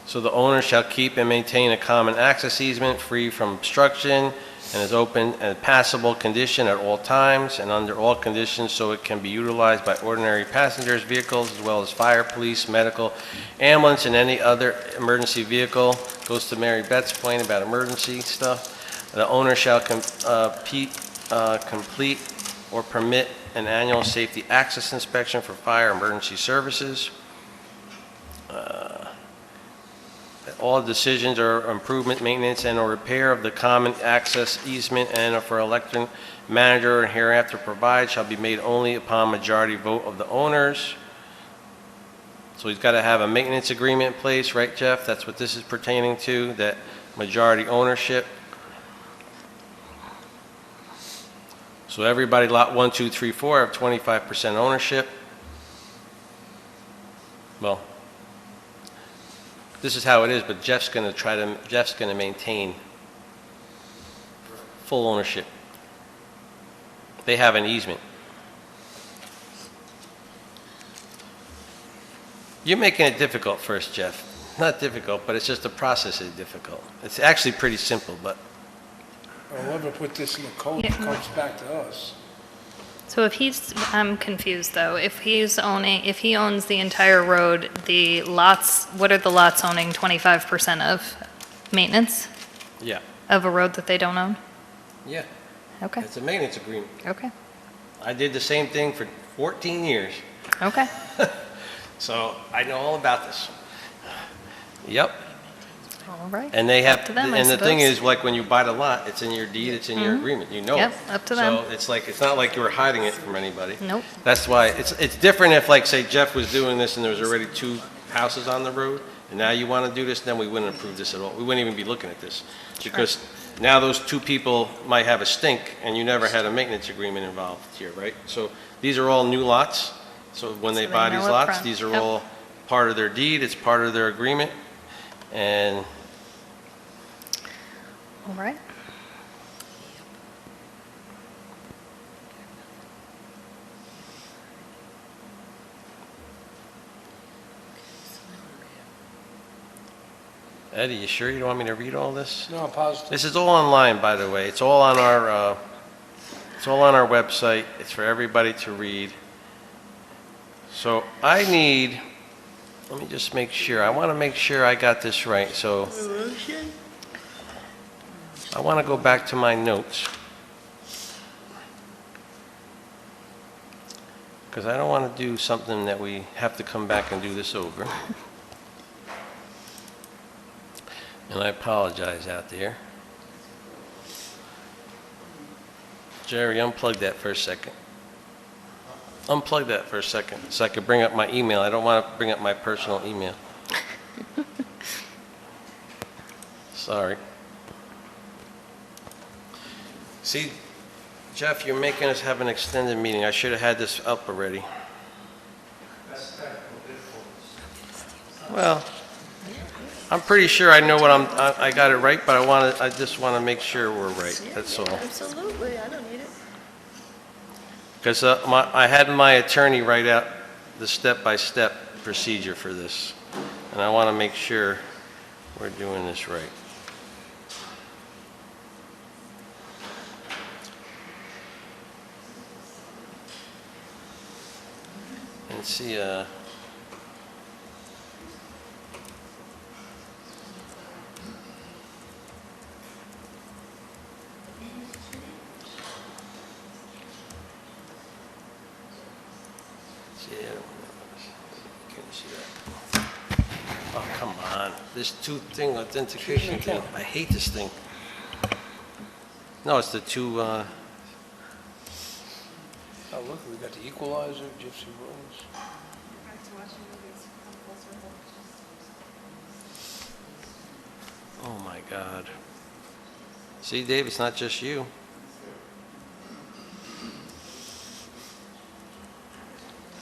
So the owner shall keep and maintain a common access easement free from obstruction and is open and passable condition at all times and under all conditions, so it can be utilized by ordinary passengers, vehicles, as well as fire, police, medical, ambulance, and any other emergency vehicle. Goes to Mary Beth's point about emergency stuff. The owner shall complete or permit an annual safety access inspection for fire emergency services. All decisions or improvement, maintenance, and or repair of the common access easement and for electric manager and hereafter provide shall be made only upon majority vote of the owners. So he's got to have a maintenance agreement in place, right, Jeff? That's what this is pertaining to, that majority ownership. So everybody, lot 1, 2, 3, 4, have 25% ownership. Well, this is how it is, but Jeff's going to maintain full ownership. They have an easement. You're making it difficult for us, Jeff. Not difficult, but it's just the process is difficult. It's actually pretty simple, but Whoever put this in the code Yeah. comes back to us. So if I'm confused though, if he owns the entire road, the lots, what are the lots owning 25% of? Maintenance yeah. of a road that they don't own? Yeah, Okay, it's a maintenance agreement. okay, I did the same thing for 14 years, okay. so I know all about this. Yep. All right. And they have, Up to them, I and the thing suppose. is, like when you buy the lot, it's in your deed, it's in your agreement, you know it. Yep, up to them. So it's like, it's not like you were hiding it from anybody. Nope. That's why, it's different if, like, say Jeff was doing this and there was already 2 houses on the road, and now you want to do this, then we wouldn't approve this at all. We wouldn't even be looking at this. Because now those 2 people might have a stink, and you never had a maintenance agreement involved here, right? So these are all new lots, so when they So they buy know these up lots, front. these are Yep. all part of their deed, it's part of their agreement, and All right. Eddie, you sure you don't want me to read all this? No, I'm positive. This is all online, by the way. It's all on our website. It's for everybody to read. So I need, let me just make sure. I want to make sure I got this right. So I want to go back to my notes. Because I don't want to do something that we have to come back and do this over. And I apologize out there. Jerry, unplug that for a second. Unplug that for a second so I can bring up my email. I don't want to bring up my personal email. Sorry. See, Jeff, you're making us have an extended meeting. I should have had this up already. Well, I'm pretty sure I know what I got it right, but I just want to make sure we're right, that's all. Absolutely, I don't need it. Because I had my attorney write out the step-by-step procedure for this, and I want to make sure we're doing this right. Let's see, Can you see that? Oh, come on. This two-thing authentication thing. I hate this thing. No, it's the two, Oh, look, we got the Equalizer, Gypsy Rose. oh my God. See, Dave, it's not just you.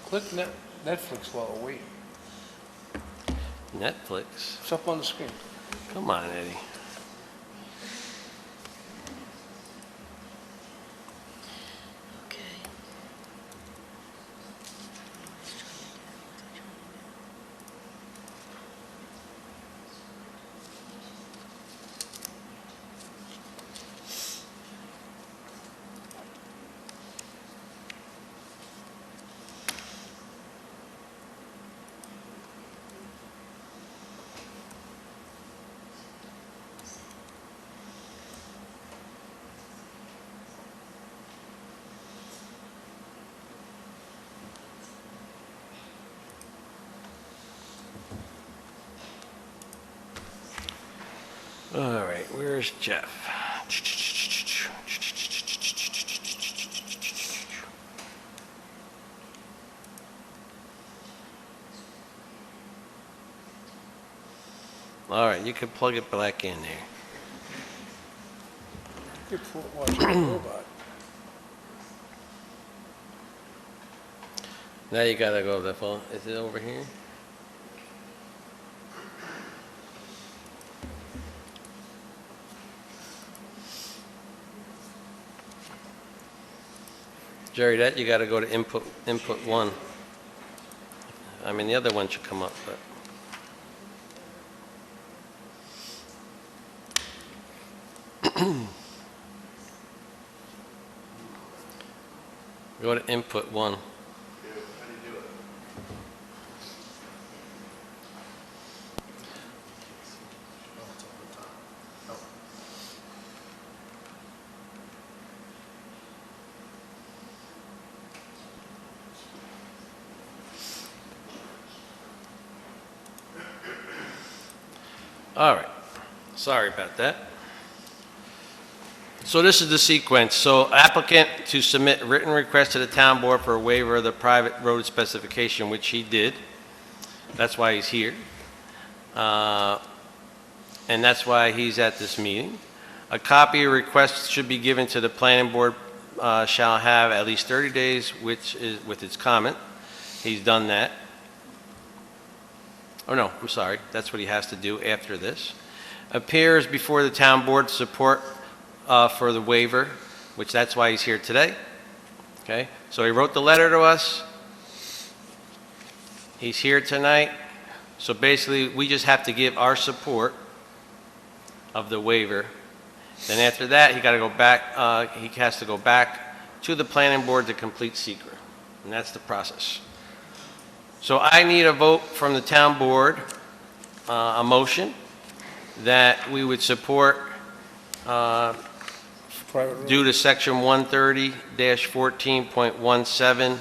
Click Netflix while I wait. Netflix. It's up on the screen. Come on, Eddie. Okay. All right, where's Jeff? All right, you can plug it back in there. You're watching a robot. Now you gotta go to the phone. Is it over here? Jerry, that you gotta go to input one. I mean, the other one should come up, but. Go to input one. All right, sorry about that. So this is the sequence. So applicant to submit written request to the town board for a waiver of the private road specification, which he did. That's why he's here. And that's why he's at this meeting. A copy of request should be given to the planning board, shall have at least 30 days, which is with its comment. He's done that. Oh, no, I'm sorry. That's what he has to do after this. Appears before the town board to support for the waiver, which that's why he's here today. Okay, so he wrote the letter to us. He's here tonight. So basically, we just have to give our support of the waiver. Then after that, he got to go back. He has to go back to the planning board to complete secret, and that's the process. So I need a vote from the town board, a motion that we would support due to section 130-14.17,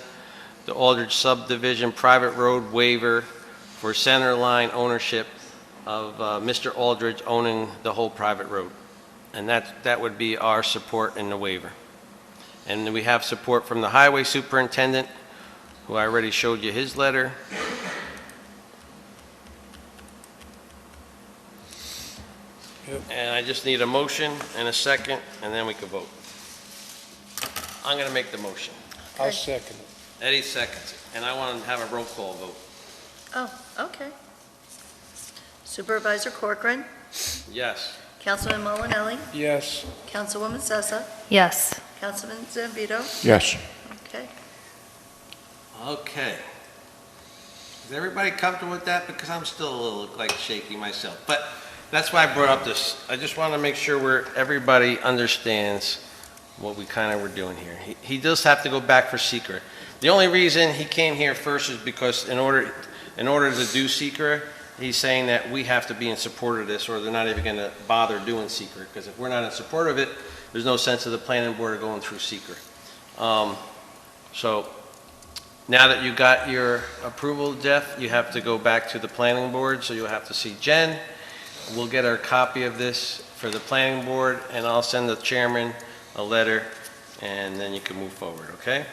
the Aldridge subdivision private road waiver for center line ownership of Mr. Aldridge owning the whole private road. And that would be our support in the waiver. And we have support from the highway superintendent, who I already showed you his letter. Yep. And I just need a motion and a second, and then we can vote. I'm going to make the motion. I'll second it. Eddie seconds it, and I want to have a roll call vote. Oh, okay. Supervisor Corcoran, Yes. Councilman Molinelli, Yes. Councilwoman Sessa, Yes. Councilman Zambito. Yes. Okay. Okay. Is everybody comfortable with that? Because I'm still a little like shaky myself. But that's why I brought up this. I just want to make sure everybody understands what we kind of were doing here. He does have to go back for secret. The only reason he came here first is because in order to do secret, he's saying that we have to be in support of this, or they're not even going to bother doing secret, because if we're not in support of it, there's no sense of the planning board going through secret. So now that you got your approval, Jeff, you have to go back to the planning board, so you'll have to see Jen. We'll get our copy of this for the planning board, and I'll send the chairman a letter, and then you can move forward, okay?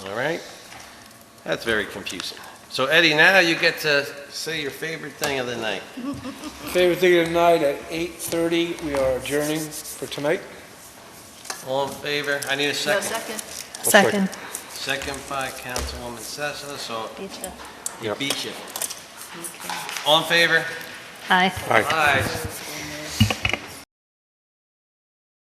All right? That's very confusing. So Eddie, now you get to say your favorite thing of the night. Favorite thing of the night, at 8:30, we are adjourning for tonight. All in favor? I need a No second. second? Second. Second by Councilwoman Sessa, so Beat ya. he beat you. All in favor? Aye. Aye.